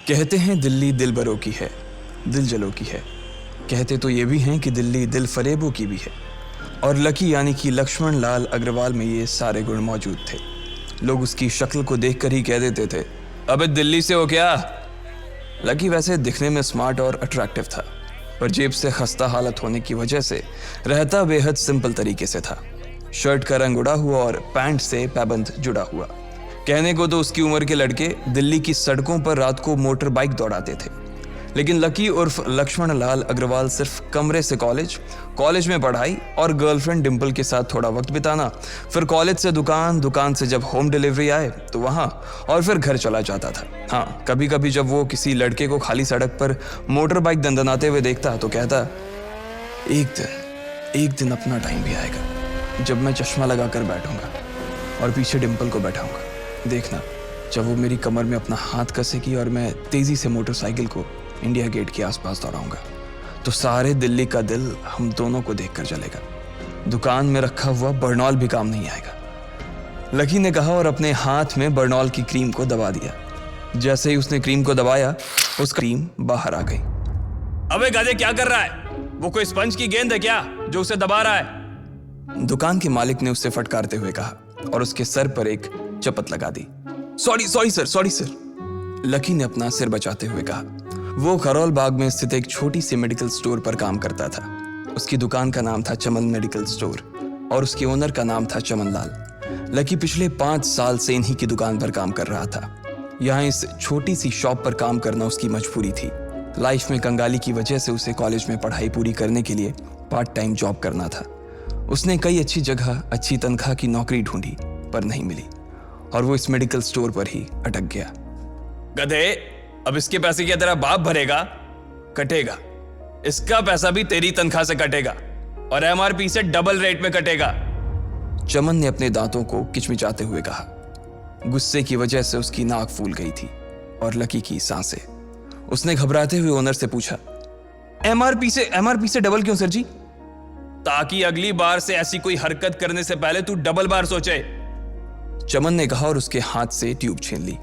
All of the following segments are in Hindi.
कहते हैं दिल्ली दिल बरों की है, दिल जलों की है। कहते तो ये भी हैं कि दिल्ली दिल फरेबों की भी है। और लकी यानी कि लक्ष्मण लाल अग्रवाल में ये सारे गुण मौजूद थे। लोग उसकी शक्ल को देखकर ही कह देते थे, अबे दिल्ली से हो क्या। लकी वैसे दिखने में स्मार्ट और अट्रैक्टिव था, पर जेब से खस्ता हालत होने की वजह से रहता बेहद सिंपल तरीके से था। शर्ट का रंग उड़ा हुआ और पैंट से पैबंद जुड़ा हुआ। कहने को तो उसकी उम्र के लड़के दिल्ली की सड़कों पर रात को मोटर बाइक दौड़ाते थे, लेकिन लकी उर्फ लक्ष्मण लाल अग्रवाल सिर्फ कमरे से कॉलेज में पढ़ाई और गर्लफ्रेंड डिम्पल के साथ थोड़ा वक्त बिताना, फिर कॉलेज से दुकान, दुकान से जब होम डिलीवरी आए तो वहाँ, और फिर घर चला जाता था। हाँ, कभी कभी जब वो किसी लड़के को खाली सड़क पर मोटर बाइक दंदनाते हुए देखता तो कहता, एक दिन अपना टाइम भी आएगा जब मैं चश्मा लगाकर बैठूंगा और पीछे डिम्पल को बैठाऊंगा। देखना, जब वो मेरी कमर में अपना हाथ कसेगी और मैं तेजी से मोटरसाइकिल को इंडिया गेट के आसपास दौड़ाऊंगा, तो सारे दिल्ली का दिल हम दोनों को देखकर जलेगा। दुकान में रखा हुआ बर्नॉल भी काम नहीं आएगा। लकी ने कहा और अपने हाथ में बर्नॉल की क्रीम को दबा दिया। जैसे ही उसने क्रीम को दबाया, उस क्रीम बाहर आ गई। अबे गाधे, क्या कर रहा है? वो कोई स्पंज की गेंद है क्या जो उसे दबा रहा है? दुकान के मालिक ने उससे फटकारते हुए कहा और उसके सर पर एक चपत लगा दी। Sorry sir. लकी ने अपना सिर बचाते हुए कहा। वो खरोल बाग में स्थित एक छोटी सी मेडिकल स्टोर पर काम करता था। उसकी दुकान का नाम था चमन मेडिकल स्टोर और उसके ओनर का नाम था चमन लाल। लकी पिछले 5 साल से इन्हीं की दुकान पर काम कर रहा था। यहाँ इस छोटी सी शॉप पर काम करना उसकी मजबूरी थी। लाइफ में कंगाली की वजह से उसे कॉलेज में पढ़ाई पूरी करने के लिए पार्ट टाइम जॉब करना था। उसने कई अच्छी जगह अच्छी तनख्वाह की नौकरी ढूंढी पर नहीं मिली और वो इस मेडिकल स्टोर पर ही अटक गया। गधे, अब इसके पैसे क्या तेरा बाप भरेगा? कटेगा। इसका पैसा भी तेरी तनख्वाह से कटेगा और एमआरपी से डबल रेट में कटेगा। चमन ने अपने दांतों को किचमिचाते हुए कहा। गुस्से की वजह से उसकी नाक फूल गई थी और लकी की सांसें। उसने घबराते हुए ओनर से पूछा, एमआरपी से डबल क्यों सर जी? ताकि अगली बार से ऐसी कोई हरकत करने से पहले तू डबल बार सोचे, चमन ने कहा और उसके हाथ से ट्यूब छीन ली।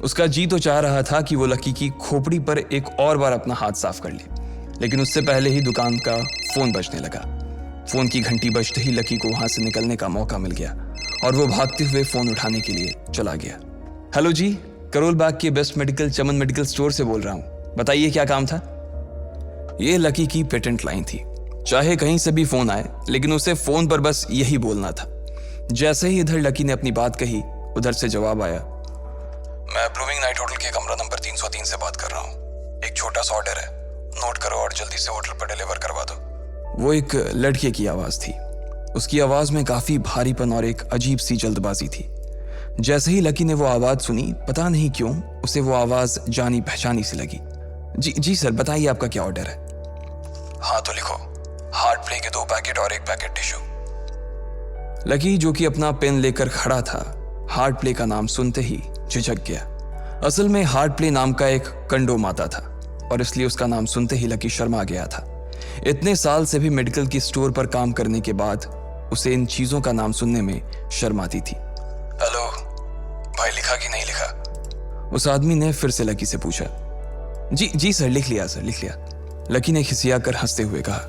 उसका जी तो चाह रहा था कि वो लकी की खोपड़ी पर एक और बार अपना हाथ साफ कर ले, लेकिन उससे पहले ही दुकान का फोन बजने लगा। फोन की घंटी बजते ही लकी को वहां से निकलने का मौका मिल गया और वो भागते हुए फोन उठाने के लिए चला गया। हेलो जी, करोल बाग के बेस्ट मेडिकल चमन मेडिकल स्टोर से बोल रहा हूँ, बताइए क्या काम था? ये लकी की पेटेंट लाइन थी। चाहे कहीं से भी फोन आए, लेकिन उसे फोन पर बस यही बोलना था। जैसे ही इधर लकी ने अपनी बात कही, उधर से जवाब आया, मैं ब्लूमिंग नाइट होटल के कमरा नंबर 303 से बात कर रहा हूँ। एक छोटा सा ऑर्डर है, नोट करो और जल्दी से होटल पर डिलीवर करवा दो। वो एक लड़के की आवाज थी। उसकी आवाज में काफी भारीपन और एक अजीब सी जल्दबाजी थी। जैसे ही लकी ने वो आवाज सुनी, पता नहीं क्यों उसे वो आवाज जानी पहचानी सी लगी। जी सर, बताइए आपका क्या ऑर्डर है? हाँ तो लिखो, हार्ट प्ले के 2 पैकेट और 1 पैकेट टिश्यू। लकी, जो कि अपना पेन लेकर खड़ा था, हार्ट प्ले का नाम सुनते ही झिझक गया। असल में हार्ट प्ले नाम का एक कंडोम आता था और इसलिए उसका नाम सुनते ही लकी शर्मा गया था। इतने साल से भी मेडिकल की स्टोर पर काम करने के बाद उसे इन चीजों का नाम सुनने में शर्म आती थी। हेलो भाई, लिखा कि नहीं लिखा? उस आदमी ने फिर से लकी से पूछा। जी सर, लिख लिया सर, लिख लिया। लकी ने खिसिया कर हंसते हुए कहा।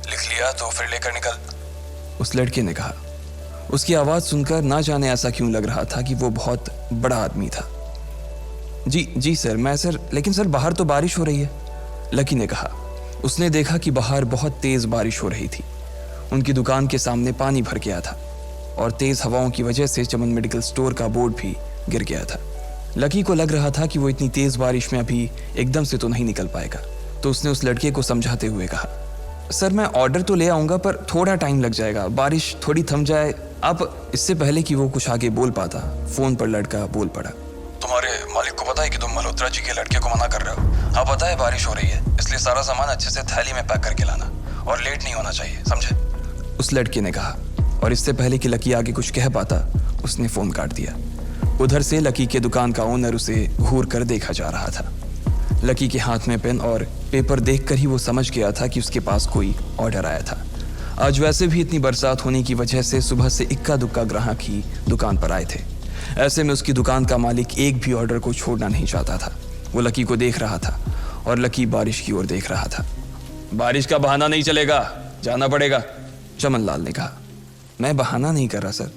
लिख लिया तो फिर लेकर निकल, उस लड़के ने कहा। उसकी आवाज सुनकर ना जाने ऐसा क्यों लग रहा था कि वो बहुत बड़ा आदमी था। जी सर, मैं सर, लेकिन सर बाहर तो बारिश हो रही है, लकी ने कहा। उसने देखा कि बाहर बहुत तेज बारिश हो रही थी। उनकी दुकान के सामने पानी भर गया था और तेज हवाओं की वजह से चमन मेडिकल स्टोर का बोर्ड भी गिर गया था। लकी को लग रहा था कि वो इतनी तेज बारिश में अभी एकदम से तो नहीं निकल पाएगा, तो उसने उस लड़के को समझाते हुए कहा, सर मैं ऑर्डर तो ले आऊंगा पर थोड़ा टाइम लग जाएगा, बारिश थोड़ी थम जाए आप। इससे पहले कि वो कुछ आगे बोल पाता, फोन पर लड़का बोल पड़ा। तुम्हारे मालिक को पता है कि तुम मल्होत्रा जी के लड़के को मना कर रहे हो? हाँ पता है, बारिश हो रही है, इसलिए सारा सामान अच्छे से थैली में पैक करके लाना और लेट नहीं होना चाहिए, समझे? उस लड़के ने कहा और इससे पहले कि लकी आगे कुछ कह पाता, उसने फोन काट दिया। उधर से लकी के दुकान का ओनर उसे घूर कर देखा जा रहा था। लकी के हाथ में पेन और पेपर देखकर ही वो समझ गया था कि उसके पास कोई ऑर्डर आया था। आज वैसे भी इतनी बरसात होने की वजह से सुबह से इक्का दुक्का ग्राहक ही दुकान पर आए थे। ऐसे में उसकी दुकान का मालिक एक भी ऑर्डर को छोड़ना नहीं चाहता था। वो लकी को देख रहा था और लकी बारिश की ओर देख रहा था। बारिश का बहाना नहीं चलेगा, जाना पड़ेगा, चमन लाल ने कहा। मैं बहाना नहीं कर रहा सर,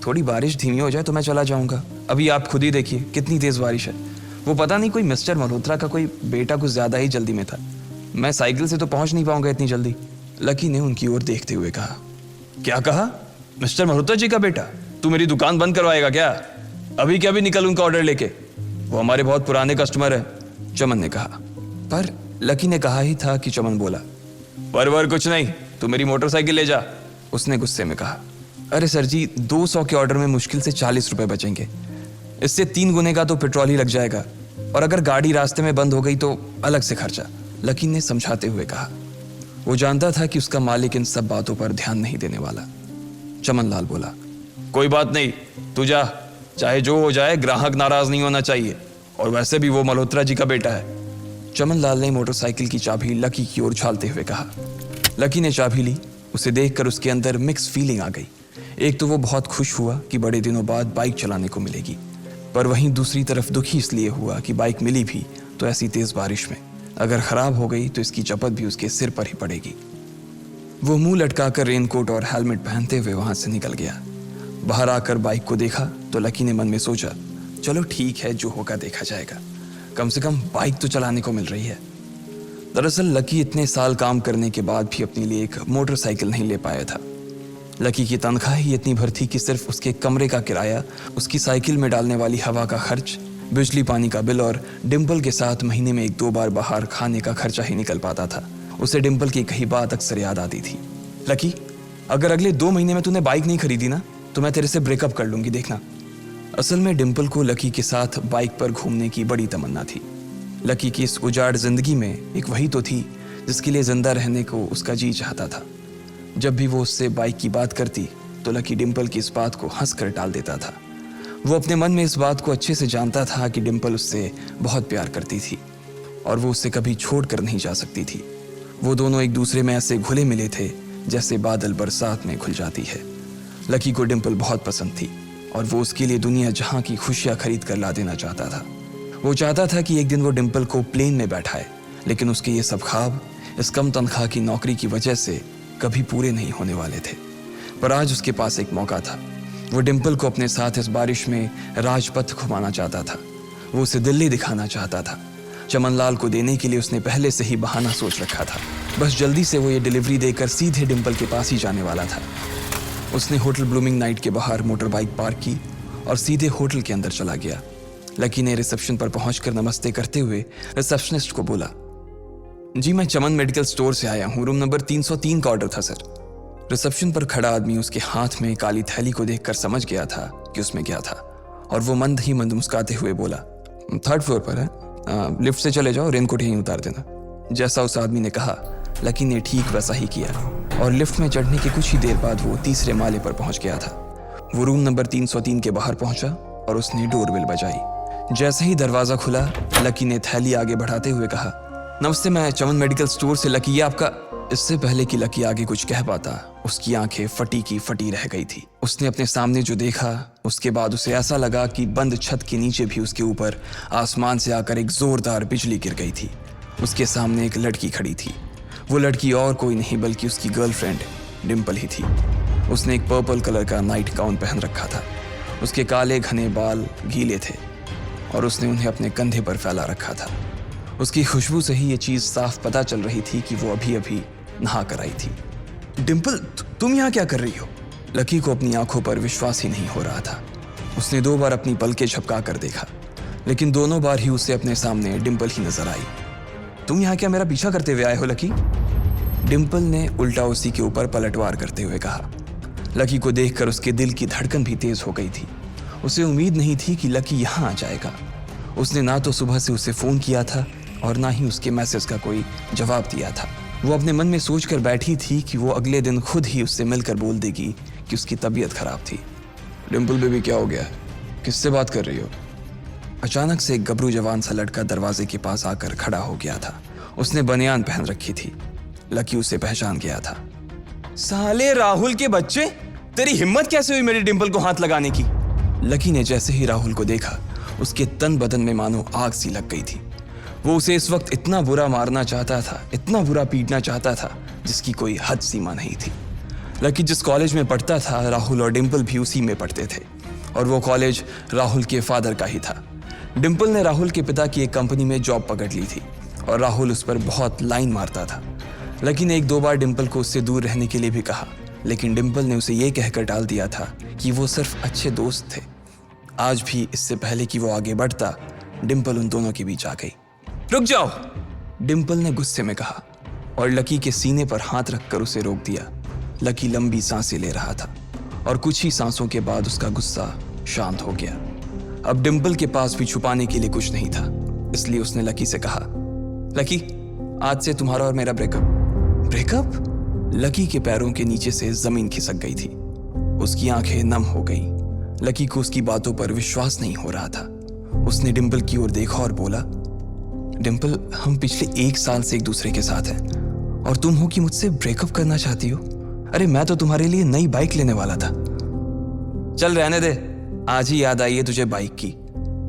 थोड़ी बारिश धीमी हो जाए तो मैं चला जाऊंगा। अभी आप खुद ही देखिए कितनी तेज बारिश है। वो पता नहीं कोई मिस्टर मल्होत्रा का कोई बेटा कुछ ज्यादा ही जल्दी में था, मैं साइकिल से तो पहुंच नहीं पाऊंगा इतनी जल्दी। लकी ने उनकी ओर देखते हुए कहा। क्या कहा? मिस्टर मल्होत्रा जी का बेटा? तू मेरी दुकान बंद करवाएगा क्या? अभी क्या भी निकल उनका ऑर्डर लेके, वो हमारे बहुत पुराने कस्टमर है, चमन ने कहा। पर लकी ने कहा ही था कि चमन बोला। पर कुछ नहीं, तू मेरी मोटरसाइकिल ले जा, उसने गुस्से में कहा। अरे सर जी, 200 के ऑर्डर में मुश्किल से 40 रुपए बचेंगे, इससे 3 गुने का तो पेट्रोल ही लग जाएगा, और अगर गाड़ी रास्ते में बंद हो गई तो अलग से खर्चा, लकी ने समझाते हुए कहा। वो जानता था कि उसका मालिक इन सब बातों पर ध्यान नहीं देने वाला। चमन लाल बोला। कोई बात नहीं, तू जा, चाहे जो हो जाए ग्राहक नाराज नहीं होना चाहिए, और वैसे भी वो मल्होत्रा जी का बेटा है। चमन लाल ने मोटरसाइकिल की चाबी लकी की ओर उछालते हुए कहा। लकी ने चाबी ली, उसे देखकर उसके अंदर मिक्स फीलिंग आ गई। एक तो वो बहुत खुश हुआ कि बड़े दिनों बाद बाइक चलाने को मिलेगी, पर वहीं दूसरी तरफ दुखी इसलिए हुआ कि बाइक मिली भी तो ऐसी तेज बारिश में, अगर खराब हो गई तो इसकी चपत भी उसके सिर पर ही पड़ेगी। वो मुंह लटकाकर रेनकोट और हेलमेट पहनते हुए वहां से निकल गया। बाहर आकर बाइक को देखा तो लकी ने मन में सोचा, चलो ठीक है, जो होगा देखा जाएगा, कम से कम बाइक तो चलाने को मिल रही है। दरअसल लकी इतने साल काम करने के बाद भी अपने लिए एक मोटरसाइकिल नहीं ले पाया था। लकी की तनख्वाह ही इतनी भर थी कि सिर्फ उसके कमरे का किराया, उसकी साइकिल में डालने वाली हवा का खर्च, बिजली पानी का बिल और डिम्पल के साथ महीने में 1-2 बार बाहर खाने का खर्चा ही निकल पाता था। उसे डिम्पल की कही बात अक्सर याद आती थी। लकी, अगर अगले 2 महीने में तूने बाइक नहीं खरीदी ना तो मैं तेरे से ब्रेकअप कर लूंगी, देखना। असल में डिम्पल को लकी के साथ बाइक पर घूमने की बड़ी तमन्ना थी। लकी की इस उजाड़ जिंदगी में एक वही तो थी जिसके लिए जिंदा रहने को उसका जी चाहता था। जब भी वो उससे बाइक की बात करती तो लकी डिम्पल की इस बात को हंस कर टाल देता था। वो अपने मन में इस बात को अच्छे से जानता था कि डिम्पल उससे बहुत प्यार करती थी और वो उससे कभी छोड़ कर नहीं जा सकती थी। वो दोनों एक दूसरे में ऐसे घुले मिले थे जैसे बादल बरसात में घुल जाती है। लकी को डिम्पल बहुत पसंद थी और वो उसके लिए दुनिया जहां की खुशियां खरीद कर ला देना चाहता था। वो चाहता था कि एक दिन वो डिम्पल को प्लेन में बैठाए, लेकिन उसके ये सब ख्वाब इस कम तनख्वाह की नौकरी की वजह से कभी पूरे नहीं होने वाले थे। पर आज उसके पास एक मौका था। वो डिम्पल को अपने साथ इस बारिश में राजपथ घुमाना चाहता था। वो उसे दिल्ली दिखाना चाहता था। चमन लाल को देने के लिए उसने पहले से ही बहाना सोच रखा था। बस जल्दी से वो ये डिलीवरी देकर सीधे डिम्पल के पास ही जाने वाला था। उसने होटल ब्लूमिंग नाइट के बाहर मोटर बाइक पार्क की और सीधे होटल के अंदर चला गया। लकी ने रिसेप्शन पर पहुंचकर नमस्ते करते हुए रिसेप्शनिस्ट को बोला, जी मैं चमन मेडिकल स्टोर से आया हूँ, रूम नंबर 303 का ऑर्डर था सर। रिसेप्शन पर खड़ा आदमी उसके हाथ में काली थैली को देखकर समझ गया था कि उसमें क्या था और वो मंद ही मंद मुस्कुराते हुए बोला, 3rd फ्लोर पर है, लिफ्ट से चले जाओ, रेनकोट यहीं उतार देना। जैसा उस आदमी ने कहा लकी ने ठीक वैसा ही किया और लिफ्ट में चढ़ने के कुछ ही देर बाद वो 3रे माले पर पहुंच गया था। वो रूम नंबर 303 के बाहर पहुंचा और उसने डोरबेल बजाई। जैसे ही दरवाजा खुला लकी ने थैली आगे बढ़ाते हुए कहा, नमस्ते, मैं चमन मेडिकल स्टोर से लकी, ये आपका। इससे पहले कि लकी आगे कुछ कह पाता उसकी आंखें फटी की फटी रह गई थी। उसने अपने सामने जो देखा उसके बाद उसे ऐसा लगा कि बंद छत के नीचे भी उसके ऊपर आसमान से आकर एक जोरदार बिजली गिर गई थी। उसके सामने एक लड़की खड़ी थी। वो लड़की और कोई नहीं बल्कि उसकी गर्लफ्रेंड डिम्पल ही थी। उसने एक पर्पल कलर का नाइट गाउन पहन रखा था। उसके काले घने बाल गीले थे और उसने उन्हें अपने कंधे पर फैला रखा था। उसकी खुशबू से ही ये चीज साफ पता चल रही थी कि वो अभी अभी नहा कर आई थी। डिम्पल, तुम यहाँ क्या कर रही हो? लकी को अपनी आंखों पर विश्वास ही नहीं हो रहा था। उसने 2 बार अपनी पलकें झपका कर देखा, लेकिन दोनों बार ही उसे अपने सामने डिम्पल ही नजर आई। तुम यहाँ क्या मेरा पीछा करते हुए आए हो लकी? डिम्पल ने उल्टा उसी के ऊपर पलटवार करते हुए कहा। लकी को देखकर उसके दिल की धड़कन भी तेज हो गई थी। उसे उम्मीद नहीं थी कि लकी यहाँ आ जाएगा। उसने ना तो सुबह से उसे फोन किया था और ना ही उसके मैसेज का कोई जवाब दिया था। वो अपने मन में सोचकर बैठी थी कि वो अगले दिन खुद ही उससे मिलकर बोल देगी कि उसकी तबीयत खराब थी। डिम्पल बेबी, क्या हो गया? किससे बात कर रही हो? अचानक से एक गबरू जवान सा लड़का दरवाजे के पास आकर खड़ा हो गया था। उसने बनियान पहन रखी थी। लकी उसे पहचान गया था। साले राहुल के बच्चे, तेरी हिम्मत कैसे हुई मेरी डिम्पल को हाथ लगाने की? लकी ने जैसे ही राहुल को देखा उसके तन बदन में मानो आग सी लग गई थी। वो उसे इस वक्त इतना बुरा मारना चाहता था, इतना बुरा पीटना चाहता था जिसकी कोई हद सीमा नहीं थी। लकी जिस कॉलेज में पढ़ता था, राहुल और डिम्पल भी उसी में पढ़ते थे और वो कॉलेज राहुल के फादर का ही था। डिम्पल ने राहुल के पिता की एक कंपनी में जॉब पकड़ ली थी और राहुल उस पर बहुत लाइन मारता था। लकी ने 1-2 बार डिम्पल को उससे दूर रहने के लिए भी कहा, लेकिन डिम्पल ने उसे ये कहकर टाल दिया था कि वो सिर्फ अच्छे दोस्त थे। आज भी इससे पहले कि वो आगे बढ़ता, डिम्पल उन दोनों के बीच आ गई। रुक जाओ, डिम्पल ने गुस्से में कहा और लकी के सीने पर हाथ रखकर उसे रोक दिया। लकी लंबी सांसें ले रहा था और कुछ ही सांसों के बाद उसका गुस्सा शांत हो गया। अब डिम्पल के पास भी छुपाने के लिए कुछ नहीं था, इसलिए उसने लकी से कहा, लकी, आज से तुम्हारा और मेरा ब्रेकअप। ब्रेकअप? लकी के पैरों के नीचे से जमीन खिसक गई थी। उसकी आंखें नम हो गई। लकी को उसकी बातों पर विश्वास नहीं हो रहा था। उसने डिम्पल की ओर देखा और बोला, डिम्पल, हम पिछले 1 साल से एक दूसरे के साथ हैं और तुम हो कि मुझसे ब्रेकअप करना चाहती हो? अरे मैं तो तुम्हारे लिए नई बाइक लेने वाला था। चल रहने दे, आज ही याद आई है तुझे बाइक की।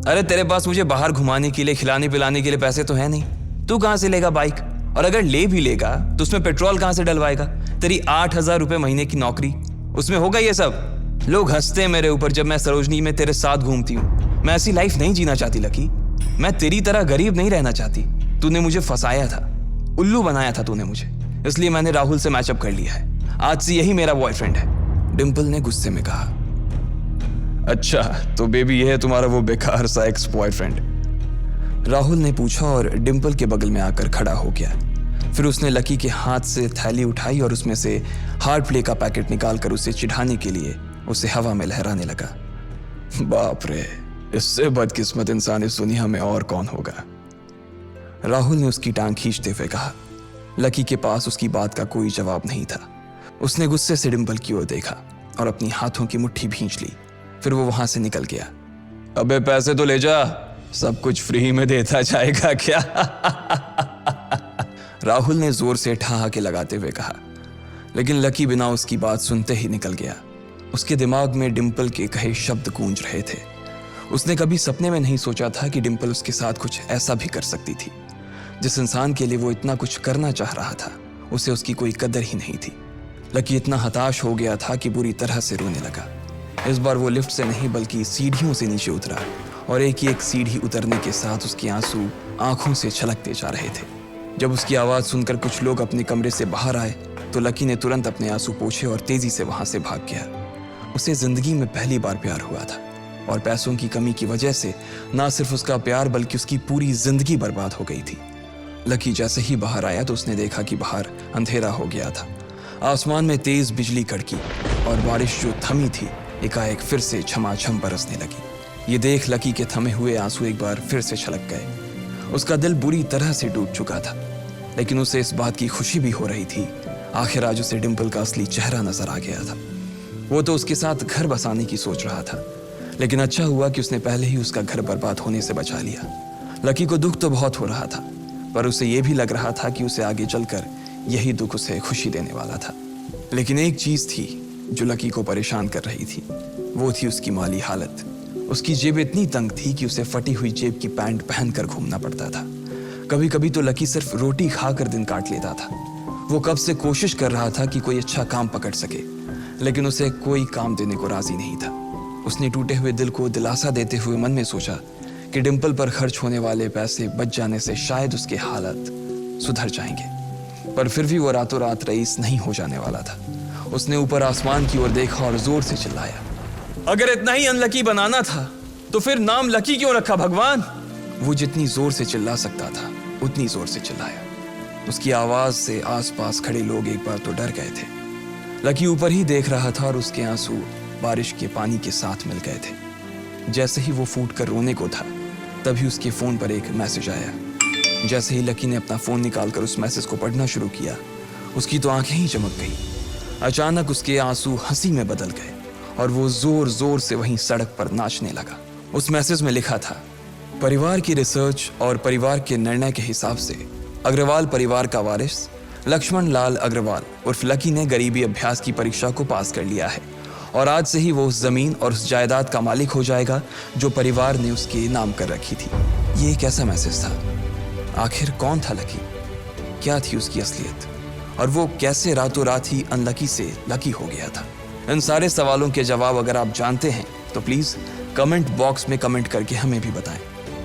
अरे तेरे पास मुझे बाहर घुमाने के लिए, खिलाने पिलाने के लिए पैसे तो है नहीं, तू कहां से लेगा बाइक? और अगर ले भी लेगा तो उसमें पेट्रोल कहां से डलवाएगा? तेरी 8,000 रुपए महीने की नौकरी, उसमें होगा ये सब? लोग हंसते हैं मेरे ऊपर जब मैं सरोजनी में तेरे साथ घूमती हूँ। मैं ऐसी लाइफ नहीं जीना चाहती लकी। मैं तेरी तरह गरीब नहीं रहना चाहती। तूने मुझे फंसाया था, उल्लू बनाया था तूने मुझे, इसलिए मैंने राहुल से मैचअप कर लिया है। आज से यही मेरा बॉयफ्रेंड है, डिम्पल ने गुस्से में कहा। अच्छा, तो बेबी ये है तुम्हारा वो बेकार सा एक्स बॉयफ्रेंड? राहुल ने पूछा और डिम्पल के बगल में आकर खड़ा हो गया। फिर उसने लकी के हाथ से थैली उठाई और उसमें से हार्ड प्ले का पैकेट निकालकर उसे चिढ़ाने के लिए उसे हवा में लहराने लगा। बाप रे, इससे बदकिस्मत इंसान इस दुनिया में और कौन होगा? राहुल ने उसकी टांग खींचते हुए कहा। लकी के पास उसकी बात का कोई जवाब नहीं था। उसने गुस्से से डिम्पल की ओर देखा और अपनी हाथों की मुट्ठी भींच ली। फिर वो वहां से निकल गया। अबे पैसे तो ले जा, सब कुछ फ्री में देता जाएगा क्या? राहुल ने जोर से ठहाके लगाते हुए कहा, लेकिन लकी बिना उसकी बात सुनते ही निकल गया। उसके दिमाग में डिम्पल के कहे शब्द गूंज रहे थे। उसने कभी सपने में नहीं सोचा था कि डिम्पल उसके साथ कुछ ऐसा भी कर सकती थी। जिस इंसान के लिए वो इतना कुछ करना चाह रहा था, उसे उसकी कोई कदर ही नहीं थी। लकी इतना हताश हो गया था कि बुरी तरह से रोने लगा। इस बार वो लिफ्ट से नहीं बल्कि सीढ़ियों से नीचे उतरा और एक सीढ़ी उतरने के साथ उसके आंसू आंखों से छलकते जा रहे थे। जब उसकी आवाज़ सुनकर कुछ लोग अपने कमरे से बाहर आए तो लकी ने तुरंत अपने आंसू पोंछे और तेजी से वहां से भाग गया। उसे जिंदगी में पहली बार प्यार हुआ था और पैसों की कमी की वजह से ना सिर्फ उसका प्यार बल्कि उसकी पूरी जिंदगी बर्बाद हो गई थी। लकी जैसे ही बाहर आया तो उसने देखा कि बाहर अंधेरा हो गया था। आसमान में तेज बिजली कड़की और बारिश जो थमी थी एकाएक फिर से झमाझम बरसने लगी। ये देख लकी के थमे हुए आंसू एक बार फिर से छलक गए। उसका दिल बुरी तरह से टूट चुका था, लेकिन उसे इस बात की खुशी भी हो रही थी। आखिर आज उसे डिम्पल का असली चेहरा नजर आ गया था। वो तो उसके साथ घर बसाने की सोच रहा था, लेकिन अच्छा हुआ कि उसने पहले ही उसका घर बर्बाद होने से बचा लिया। लकी को दुख तो बहुत हो रहा था, पर उसे यह भी लग रहा था कि उसे आगे चलकर यही दुख उसे खुशी देने वाला था। लेकिन एक चीज थी जो लकी को परेशान कर रही थी, वो थी उसकी माली हालत। उसकी जेब इतनी तंग थी कि उसे फटी हुई जेब की पैंट पहनकर घूमना पड़ता था। कभी कभी तो लकी सिर्फ रोटी खाकर दिन काट लेता था। वो कब से कोशिश कर रहा था कि कोई अच्छा काम पकड़ सके, लेकिन उसे कोई काम देने को राजी नहीं था। उसने टूटे हुए दिल को दिलासा देते हुए मन में सोचा कि डिम्पल पर खर्च होने वाले पैसे बच जाने से शायद उसके हालत सुधर जाएंगे, पर फिर भी वो रातों रात रईस नहीं हो जाने वाला था। उसने ऊपर आसमान की ओर देखा और जोर से चिल्लाया, अगर इतना ही अनलकी बनाना था तो फिर नाम लकी क्यों रखा भगवान? वो जितनी जोर से चिल्ला सकता था उतनी जोर से चिल्लाया। उसकी आवाज से आसपास खड़े लोग एक बार तो डर गए थे। लकी ऊपर ही देख रहा था और उसके आंसू बारिश के पानी के साथ मिल गए थे। जैसे ही वो फूट कर रोने को था, तभी उसके फोन पर एक मैसेज आया। जैसे ही लकी ने अपना फोन निकालकर उस मैसेज को पढ़ना शुरू किया, उसकी तो आंखें ही चमक गई। अचानक उसके आंसू हंसी में बदल गए और वो जोर जोर से वहीं सड़क पर नाचने लगा। उस मैसेज में लिखा था, परिवार की रिसर्च और परिवार के निर्णय के हिसाब से अग्रवाल परिवार का वारिस लक्ष्मण लाल अग्रवाल उर्फ लकी ने गरीबी अभ्यास की परीक्षा को पास कर लिया है और आज से ही वो उस जमीन और उस जायदाद का मालिक हो जाएगा जो परिवार ने उसके नाम कर रखी थी। ये एक ऐसा मैसेज था आखिर कौन था लकी? क्या थी उसकी असलियत? और वो कैसे रातों रात ही अनलकी से लकी हो गया था? इन सारे सवालों के जवाब अगर आप जानते हैं तो प्लीज कमेंट बॉक्स में कमेंट करके हमें भी बताएं।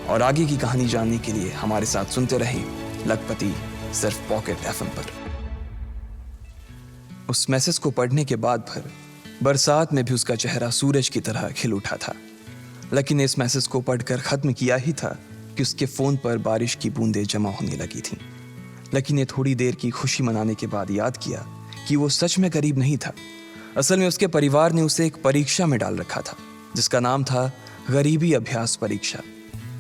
और आगे की कहानी जानने के लिए हमारे साथ सुनते रहें लखपति, सिर्फ पॉकेट एफएम पर। उस मैसेज को पढ़ने के बाद भर बरसात में भी उसका चेहरा सूरज की तरह खिल उठा था। लकी ने इस मैसेज को पढ़कर खत्म किया ही था कि उसके फोन पर बारिश की बूंदें जमा होने लगी थीं। लकी ने थोड़ी देर की खुशी मनाने के बाद याद किया कि वो सच में गरीब नहीं था। असल में उसके परिवार ने उसे एक परीक्षा में डाल रखा था जिसका नाम था गरीबी अभ्यास परीक्षा।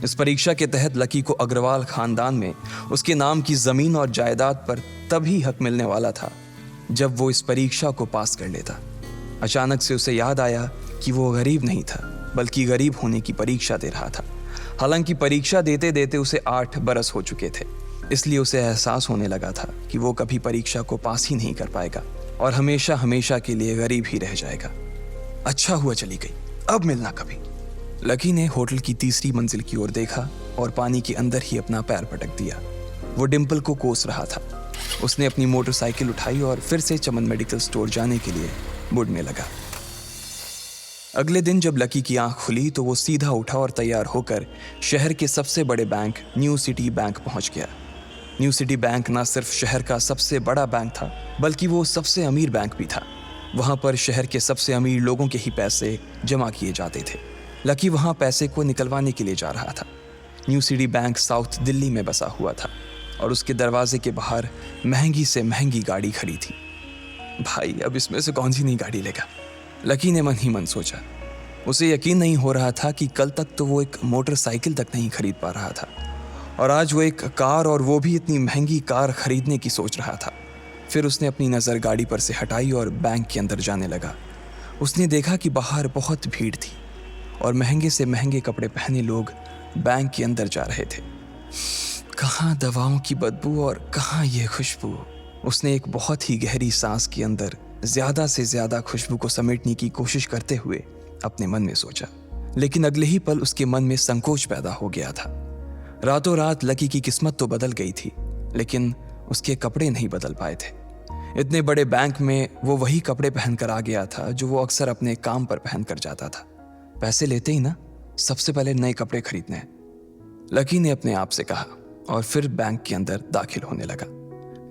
इस परीक्षा के तहत लकी को अग्रवाल खानदान में उसके नाम की जमीन और जायदाद पर तभी हक मिलने वाला था जब वो इस परीक्षा को पास कर लेता। अचानक से उसे याद आया कि वो गरीब नहीं था बल्कि गरीब होने की परीक्षा दे रहा था। हालांकि परीक्षा देते देते उसे 8 बरस हो चुके थे, इसलिए उसे एहसास होने लगा था कि वो कभी परीक्षा को पास ही नहीं कर पाएगा और हमेशा हमेशा के लिए गरीब ही रह जाएगा। अच्छा हुआ चली गई, अब मिलना कभी। लकी ने होटल की तीसरी मंजिल की ओर देखा और पानी के अंदर ही अपना पैर पटक दिया। वो डिम्पल को कोस रहा था। उसने अपनी मोटरसाइकिल उठाई और फिर से चमन मेडिकल स्टोर जाने के लिए मुड़ने लगा। अगले दिन जब लकी की आंख खुली तो वो सीधा उठा और तैयार होकर शहर के सबसे बड़े बैंक न्यू सिटी बैंक पहुंच गया। न्यू सिटी बैंक न सिर्फ शहर का सबसे बड़ा बैंक था बल्कि वो सबसे अमीर बैंक भी था। वहां पर शहर के सबसे अमीर लोगों के ही पैसे जमा किए जाते थे। लकी वहां पैसे को निकलवाने के लिए जा रहा था। New city bank south Delhi में बसा हुआ था और उसके दरवाजे के बाहर महंगी से महंगी गाड़ी खड़ी थी। भाई, अब इसमें से कौन सी नई गाड़ी लेगा? लकी ने मन ही मन सोचा। उसे यकीन नहीं हो रहा था कि कल तक तो वो एक मोटरसाइकिल तक नहीं खरीद पा रहा था और आज वो एक कार, और वो भी इतनी महंगी कार खरीदने की सोच रहा था। फिर उसने अपनी नज़र गाड़ी पर से हटाई और बैंक के अंदर जाने लगा। उसने देखा कि बाहर बहुत भीड़ थी और महंगे से महंगे कपड़े पहने लोग बैंक के अंदर जा रहे थे। कहाँ दवाओं की बदबू और कहाँ ये खुशबू। उसने एक बहुत ही गहरी सांस के अंदर ज्यादा से ज्यादा खुशबू को समेटने की कोशिश करते हुए अपने मन में सोचा, लेकिन अगले ही पल उसके मन में संकोच पैदा हो गया था। रातों रात लकी की किस्मत तो बदल गई थी, लेकिन उसके कपड़े नहीं बदल पाए थे। इतने बड़े बैंक में वो वही कपड़े पहनकर आ गया था जो वो अक्सर अपने काम पर पहनकर जाता था। पैसे लेते ही ना सबसे पहले नए कपड़े खरीदने हैं, लकी ने अपने आप से कहा और फिर बैंक के अंदर दाखिल होने लगा।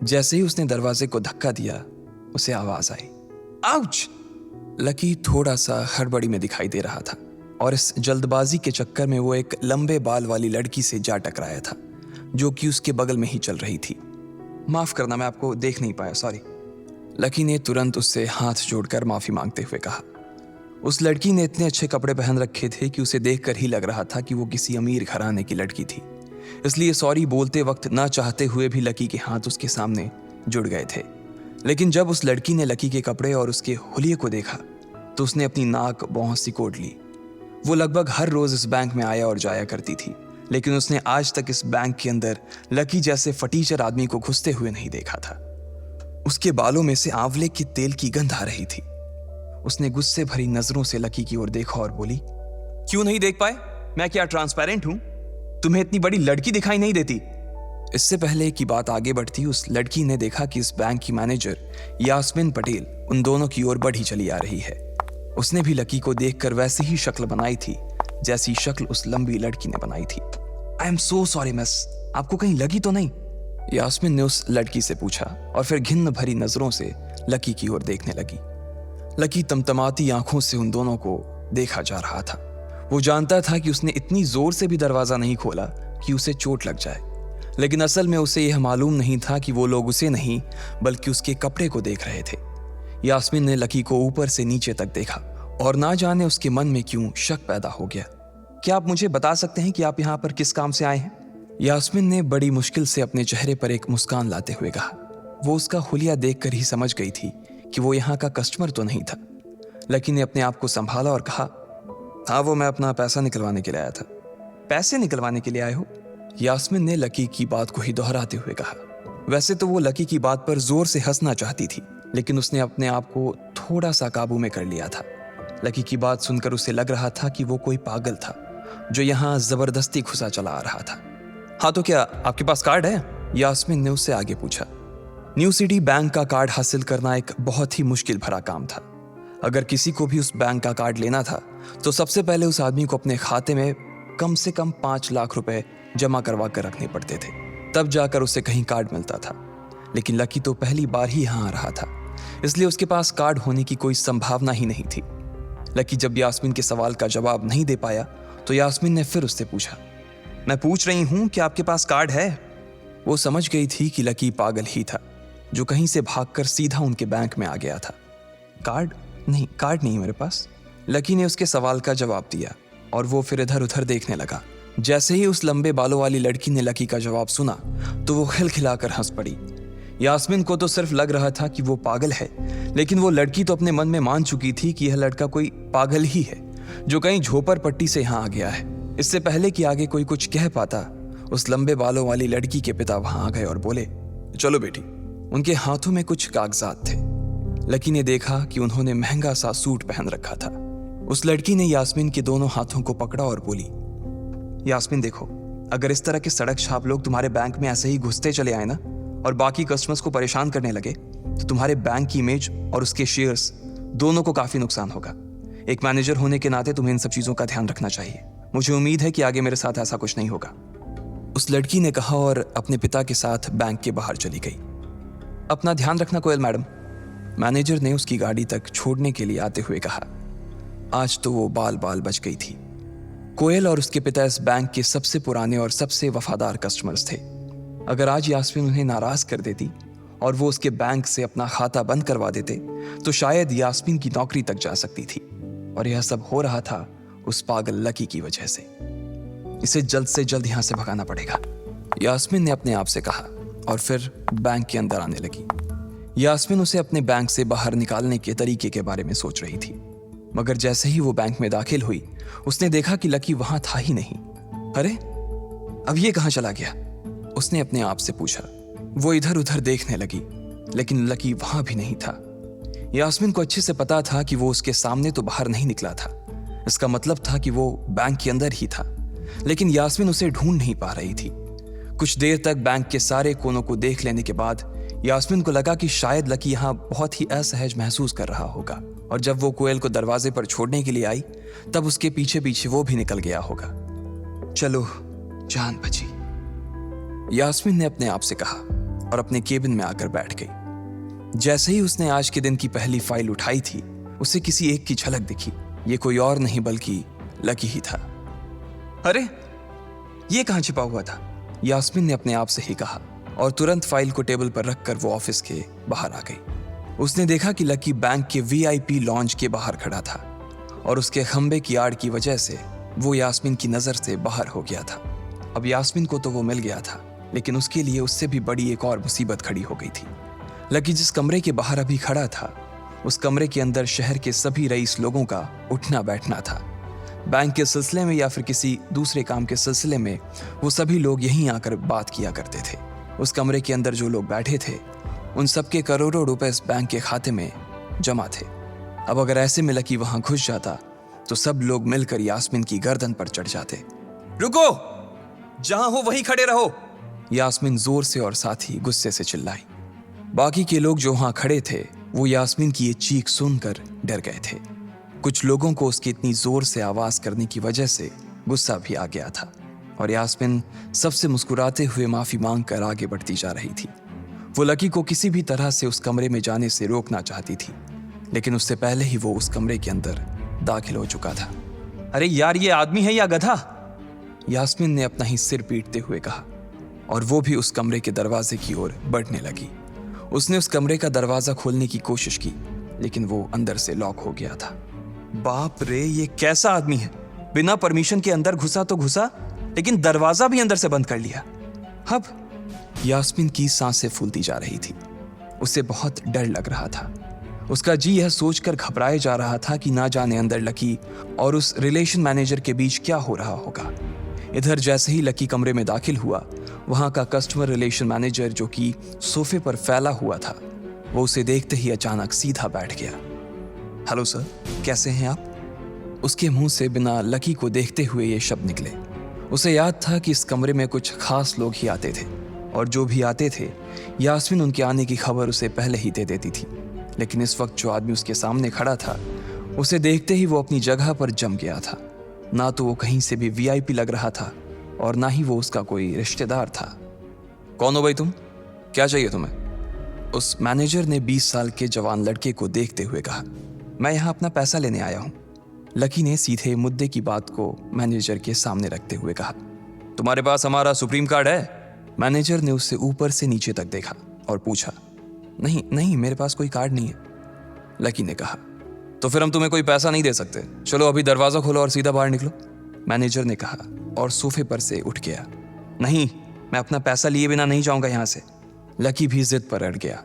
जैसे ही उसने दरवाजे को धक्का दिया, उसे आवाज आई, आउच! लकी थोड़ा सा हड़बड़ी में दिखाई दे रहा था और इस जल्दबाजी के चक्कर में वो एक लंबे बाल वाली लड़की से जा टकराया था जो कि उसके बगल में ही चल रही थी। माफ करना, मैं आपको देख नहीं पाया, सॉरी। लकी ने तुरंत उससे हाथ जोड़कर माफी मांगते हुए कहा। उस लड़की ने इतने अच्छे कपड़े पहन रखे थे कि उसे देखकर ही लग रहा था कि वो किसी अमीर घराने की लड़की थी, इसलिए सॉरी बोलते वक्त ना चाहते हुए भी लकी के हाथ उसके सामने जुड़ गए थे। लेकिन जब उस लड़की ने लकी के कपड़े और उसके हुलिये को देखा तो उसने अपनी नाक भौं सिकोड़ ली। वो लगभग हर रोज इस बैंक में आया और जाया करती थी, लेकिन उसने आज तक इस बैंक के अंदर लकी जैसे फटीचर आदमी को घुसते हुए नहीं देखा था। उसके बालों में से आंवले के तेल की गंध आ रही थी। उसने गुस्से भरी नजरों से लकी की ओर देखा और बोली, क्यों नहीं देख पाए? मैं क्या ट्रांसपेरेंट हूं? तुम्हें इतनी बड़ी लड़की दिखाई नहीं देती? इससे पहले कि बात आगे बढ़ती, उस लड़की ने देखा कि इस बैंक की मैनेजर यास्मीन पटेल उन दोनों की ओर बढ़ी चली आ रही है। उसने भी लकी को देखकर वैसी ही शक्ल बनाई थी जैसी शक्ल उस लंबी लड़की ने बनाई थी। I am so sorry miss, आपको कहीं लगी तो नहीं? यास्मीन ने उस लड़की से पूछा और फिर घिन्न भरी नजरों से लकी की ओर देखने लगी। लकी तमतमाती आंखों से उन दोनों को देखा जा रहा था। वो जानता था कि उसने इतनी जोर से भी दरवाजा नहीं खोला कि उसे चोट लग जाए, लेकिन असल में उसे यह मालूम नहीं था कि वो लोग उसे नहीं बल्कि उसके कपड़े को देख रहे थे। यास्मीन ने लकी को ऊपर से नीचे तक देखा और ना जाने उसके मन में क्यों शक पैदा हो गया। क्या आप मुझे बता सकते हैं कि आप यहाँ पर किस काम से आए हैं? यास्मीन ने बड़ी मुश्किल से अपने चेहरे पर एक मुस्कान लाते हुए कहा। वो उसका हुलिया देखकर ही समझ गई थी कि वो यहाँ का कस्टमर तो नहीं था। लकी ने अपने आप को संभाला और कहा, हाँ, वो मैं अपना पैसा निकलवाने के लिए आया था। पैसे निकलवाने के लिए आए हो? यास्मीन ने लकी की बात को ही दोहराते हुए कहा। वैसे तो वो लकी की बात पर जोर से हंसना चाहती थी, लेकिन उसने अपने आप को थोड़ा सा काबू में कर लिया था। लकी की बात सुनकर उसे लग रहा था कि वो कोई पागल था जो यहाँ जबरदस्ती घुसा चला आ रहा था। हाँ तो क्या आपके पास कार्ड है? यास्मीन ने उससे आगे पूछा। न्यू सिटी बैंक का कार्ड हासिल करना एक बहुत ही मुश्किल भरा काम था। अगर किसी को भी उस बैंक का कार्ड लेना था तो सबसे पहले उस आदमी को अपने खाते में कम से कम 5 लाख रुपए जमा करवा कर रखने पड़ते थे, तब जाकर उसे कहीं कार्ड मिलता था। लेकिन लकी तो पहली बार ही यहाँ आ रहा था, इसलिए उसके पास कार्ड होने की कोई संभावना ही नहीं थी। लकी जब यास्मीन के सवाल का जवाब नहीं दे पाया तो यास्मीन ने फिर उससे पूछा, मैं पूछ रही हूँ कि आपके पास कार्ड है? वो समझ गई थी कि लकी पागल ही था, जो कहीं से भागकर सीधा उनके बैंक में आ गया था। कार्ड नहीं मेरे पास। लकी ने उसके सवाल का जवाब दिया और वो फिर इधर उधर देखने लगा। जैसे ही उस लंबे बालों वाली लड़की ने लकी का जवाब सुना तो वो खिलखिलाकर हंस पड़ी। यास्मीन को तो सिर्फ लग रहा था कि वो पागल है, लेकिन वो लड़की तो अपने मन में मान चुकी थी कि यह लड़का कोई पागल ही है जो कहीं झोपड़ पट्टी से यहाँ आ गया है। इससे पहले कि आगे कोई कुछ कह पाता, उस लंबे बालों वाली लड़की के पिता वहां आ गए और बोले, चलो बेटी। उनके हाथों में कुछ कागजात थे। लकी ने देखा कि उन्होंने महंगा सा सूट पहन रखा था। उस लड़की ने यास्मीन के दोनों हाथों को पकड़ा और बोली, यास्मीन देखो, अगर इस तरह के सड़क छाप लोग तुम्हारे बैंक में ऐसे ही घुसते चले आए ना और बाकी कस्टमर्स को परेशान करने लगे तो तुम्हारे बैंक की इमेज और उसके शेयर्स दोनों को काफी नुकसान होगा। एक मैनेजर होने के नाते तुम्हें इन सब चीजों का ध्यान रखना चाहिए। मुझे उम्मीद है कि आगे मेरे साथ ऐसा कुछ नहीं होगा। उस लड़की ने कहा और अपने पिता के साथ बैंक के बाहर चली गई। अपना ध्यान रखना कोयल मैडम, मैनेजर ने उसकी गाड़ी तक छोड़ने के लिए आते हुए कहा। आज तो वो बाल बाल बच गई थी। कोयल और उसके पिता इस बैंक के सबसे पुराने और सबसे वफादार कस्टमर्स थे। अगर आज यास्मीन उन्हें नाराज कर देती और वो उसके बैंक से अपना खाता बंद करवा देते तो शायद यास्मीन की नौकरी तक जा सकती थी। और यह सब हो रहा था उस पागल लकी की वजह से। इसे जल्द से जल्द यहां से भगाना पड़ेगा, यास्मीन ने अपने आप से कहा और फिर बैंक के अंदर आने लगी। यास्मीन उसे अपने बैंक से बाहर निकालने के तरीके के बारे में सोच रही थी, मगर जैसे ही वो बैंक में दाखिल हुई उसने देखा कि लकी वहां था ही नहीं। अरे अब ये कहां चला गया? उसने अपने आप से पूछा। वो इधर उधर देखने लगी, लेकिन लकी वहां भी नहीं था। यास्मीन को अच्छे से पता था कि वो उसके सामने तो बाहर नहीं निकला था। इसका मतलब था कि वो बैंक के अंदर ही था, लेकिन यास्मीन उसे ढूंढ नहीं पा रही थी। कुछ देर तक बैंक के सारे कोनों को देख लेने के बाद यास्मीन को लगा कि शायद लकी यहाँ बहुत ही असहज महसूस कर रहा होगा, और जब वो कोयल को दरवाजे पर छोड़ने के लिए आई तब उसके पीछे पीछे वो भी निकल गया होगा। चलो जान बची, यास्मीन ने अपने आप से कहा और अपने केबिन में आकर बैठ गई। जैसे ही उसने आज के दिन की पहली फाइल उठाई थी उसे किसी एक की झलक दिखी। ये कोई और नहीं बल्कि लकी ही था। अरे ये कहां छिपा हुआ था? यास्मीन ने अपने आप से ही कहा और तुरंत फाइल को टेबल पर रखकर वो ऑफिस के बाहर आ गई। उसने देखा कि लकी बैंक के VIP लॉन्ज के बाहर खड़ा था और उसके खंबे की आड़ की वजह से वो यास्मीन की नजर से बाहर हो गया था। अब यास्मीन को तो वो मिल गया था, लेकिन उसके लिए उससे भी बड़ी एक और मुसीबत खड़ी हो गई थी। लकी जिस कमरे के बाहर अभी खड़ा था उस कमरे के अंदर शहर के सभी रईस लोगों का उठना बैठना था। बैंक के सिलसिले में या फिर किसी दूसरे काम के सिलसिले में वो सभी लोग यहीं आकर बात किया करते थे। उस कमरे के अंदर जो लोग बैठे थे उन सबके करोड़ों रुपए इस बैंक के खाते में जमा थे। अब अगर ऐसे में लकी वहां घुस जाता तो सब लोग मिलकर यास्मीन की गर्दन पर चढ़ जाते। रुको, जहां हो वहीं खड़े रहो, यास्मीन जोर से और साथ ही गुस्से से चिल्लाई। बाकी के लोग जो वहां खड़े थे वो यास्मीन की ये चीख सुनकर डर गए थे। कुछ लोगों को उसकी इतनी जोर से आवाज करने की वजह से गुस्सा भी आ गया था और यास्मीन सबसे मुस्कुराते हुए माफी मांगकर आगे बढ़ती जा रही थी। वो लकी को किसी भी तरह से उस कमरे में जाने से रोकना चाहती थी, लेकिन उससे पहले ही वो उस कमरे के अंदर दाखिल हो चुका था। अरे यार, ये आदमी है या गधा? यास्मीन ने अपना ही सिर पीटते हुए कहा और वो भी उस कमरे के दरवाजे की ओर बढ़ने लगी। उसने उस कमरे का दरवाजा खोलने की कोशिश की, लेकिन वो अंदर से लॉक हो गया था। बाप रे, ये कैसा आदमी है? बिना परमिशन के अंदर घुसा तो घुसा, लेकिन दरवाजा भी अंदर से बंद कर लिया। अब यास्मीन की सांसें फूलती जा रही थी। उसे बहुत डर लग रहा था। उसका जी यह सोचकर घबराए जा रहा था कि ना जाने अंदर लकी और उस रिलेशन मैनेजर के बीच क्या हो रहा होगा। इधर जैसे ही लकी कमरे में दाखिल हुआ, वहां का कस्टमर रिलेशन मैनेजर जो कि सोफे पर फैला हुआ था, वो उसे देखते ही अचानक सीधा बैठ गया। हेलो सर, कैसे हैं आप? उसके मुंह से बिना लकी को देखते हुए ये शब्द निकले। उसे याद था कि इस कमरे में कुछ खास लोग ही आते थे, और जो भी आते थे यास्मीन उनके आने की खबर उसे पहले ही दे देती थी। लेकिन इस वक्त जो आदमी उसके सामने खड़ा था, उसे देखते ही वो अपनी जगह पर जम गया था। ना तो वो कहीं से भी वीआईपी लग रहा था और ना ही वो उसका कोई रिश्तेदार था। कौन हो भाई तुम? क्या चाहिए तुम्हें? उस मैनेजर ने 20 साल के जवान लड़के को देखते हुए कहा। मैं यहाँ अपना पैसा लेने आया हूँ। लकी ने सीधे मुद्दे की बात को मैनेजर के सामने रखते हुए कहा। तुम्हारे पास हमारा सुप्रीम कार्ड है? मैनेजर ने उससे ऊपर से नीचे तक देखा और पूछा। नहीं नहीं, मेरे पास कोई कार्ड नहीं है, लकी ने कहा। तो फिर हम तुम्हें कोई पैसा नहीं दे सकते। चलो अभी दरवाजा खोलो और सीधा बाहर निकलो, मैनेजर ने कहा और सोफे पर से उठ गया। नहीं, मैं अपना पैसा लिए बिना नहीं जाऊंगा यहाँ से, लकी भी जिद पर अड़ गया।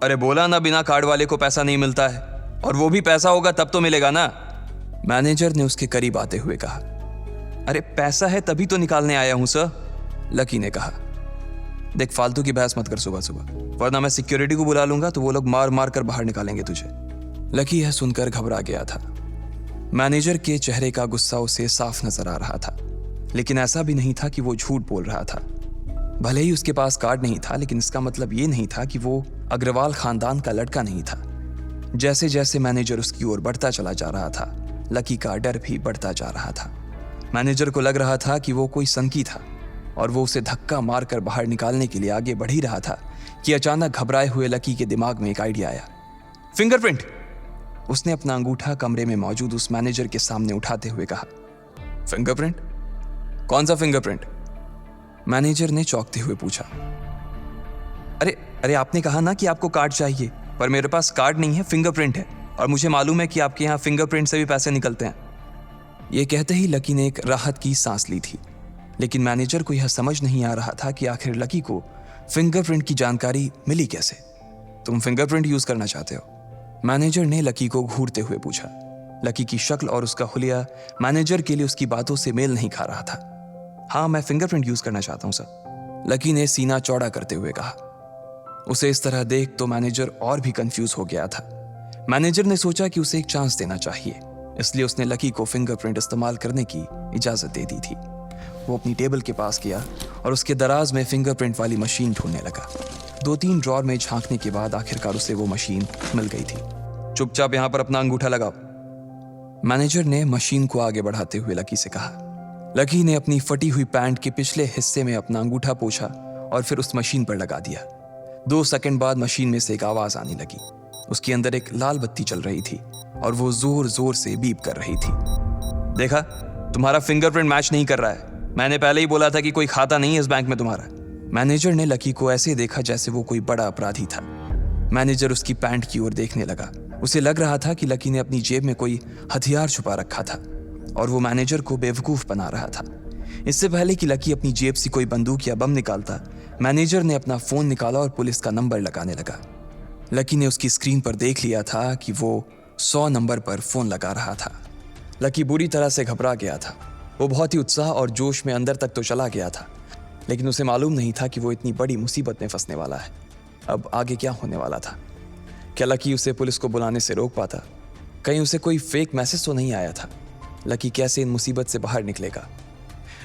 अरे बोला ना, बिना कार्ड वाले को पैसा नहीं मिलता है, और वो भी पैसा होगा तब तो मिलेगा ना, मैनेजर ने उसके करीब आते हुए कहा। अरे पैसा है तभी तो निकालने आया हूं सर, लकी ने कहा। देख, फालतू की बहस मत कर सुबह सुबह, वरना मैं सिक्योरिटी को बुला लूंगा तो वो लोग मार मार कर बाहर निकालेंगे तुझे। लकी यह सुनकर घबरा गया था। मैनेजर के चेहरे का गुस्सा उसे साफ नजर आ रहा था, लेकिन ऐसा भी नहीं था कि वो झूठ बोल रहा था। भले ही उसके पास कार्ड नहीं था, लेकिन इसका मतलब ये नहीं था कि वो अग्रवाल खानदान का लड़का नहीं था। जैसे जैसे मैनेजर उसकी ओर बढ़ता चला जा रहा था, लकी का डर भी बढ़ता जा रहा था। मैनेजर को लग रहा था कि वो कोई संकी था और वो उसे धक्का मारकर बाहर निकालने के लिए आगे बढ़ ही रहा था कि अचानक घबराए हुए लकी के दिमाग में एक आइडिया आया। फिंगरप्रिंट! उसने अपना अंगूठा कमरे में मौजूद उस मैनेजर के सामने उठाते हुए कहा। फिंगरप्रिंट? कौन सा फिंगरप्रिंट? मैनेजर ने चौंकते हुए पूछा। अरे अरे, आपने कहा ना कि आपको कार्ड चाहिए, पर मेरे पास कार्ड नहीं है, फिंगरप्रिंट है, और मुझे मालूम है कि आपके यहाँ फिंगरप्रिंट से भी पैसे निकलते हैं। यह कहते ही लकी ने एक राहत की सांस ली थी, लेकिन मैनेजर को यह समझ नहीं आ रहा था कि आखिर लकी को फिंगरप्रिंट की जानकारी मिली कैसे। तुम फिंगरप्रिंट यूज करना चाहते हो? मैनेजर ने लकी को घूरते हुए पूछा। लकी की शक्ल और उसका हुलिया मैनेजर के लिए उसकी बातों से मेल नहीं खा रहा था। हाँ, मैं फिंगरप्रिंट यूज करना चाहता हूं सर, लकी ने सीना चौड़ा करते हुए कहा। उसे इस तरह देख तो मैनेजर और भी कंफ्यूज हो गया था। मैनेजर ने सोचा कि उसे एक चांस देना चाहिए, इसलिए उसने लकी को फिंगरप्रिंट इस्तेमाल करने की इजाजत दे दी थी। वो अपनी टेबल के पास गया और उसके दराज में फिंगरप्रिंट वाली मशीन ढूंढने लगा। 2-3 ड्रॉर में झांकने के बाद आखिरकार उसे वो मशीन मिल गई थी। चुपचाप यहां पर अपना अंगूठा लगाओ, मैनेजर ने मशीन को आगे बढ़ाते हुए लकी से कहा। लकी ने अपनी फटी हुई पैंट के पिछले हिस्से में अपना अंगूठा पोंछा और फिर उस मशीन पर लगा दिया। 2 सेकंड बाद मशीन में से एक आवाज आने लगी। उसके अंदर एक लाल बत्ती चल रही थी और वो जोर जोर से बीप कर रही थी। देखा, तुम्हारा फिंगरप्रिंट मैच नहीं कर रहा है। मैंने पहले ही बोला था कि कोई खाता नहीं है इस बैंक में तुम्हारा। मैनेजर ने लकी को ऐसे देखा जैसे वो कोई बड़ा अपराधी था। मैनेजर उसकी पैंट की ओर देखने लगा। उसे लग रहा था कि लकी ने अपनी जेब में कोई हथियार छुपा रखा था और वो मैनेजर को बेवकूफ बना रहा था। इससे पहले कि लकी अपनी जेब से कोई बंदूक या बम निकालता, मैनेजर ने अपना फोन निकाला और पुलिस का नंबर लगाने लगा। लकी ने उसकी स्क्रीन पर देख लिया था कि वो 100 नंबर पर फोन लगा रहा था। लकी बुरी तरह से घबरा गया था। वो बहुत ही उत्साह और जोश में अंदर तक तो चला गया था, लेकिन उसे मालूम नहीं था कि वो इतनी बड़ी मुसीबत में फंसने वाला है। अब आगे क्या होने वाला था? क्या लकी उसे पुलिस को बुलाने से रोक पाता? कहीं उसे कोई फेक मैसेज तो नहीं आया था? लकी कैसे इन मुसीबत से बाहर निकलेगा?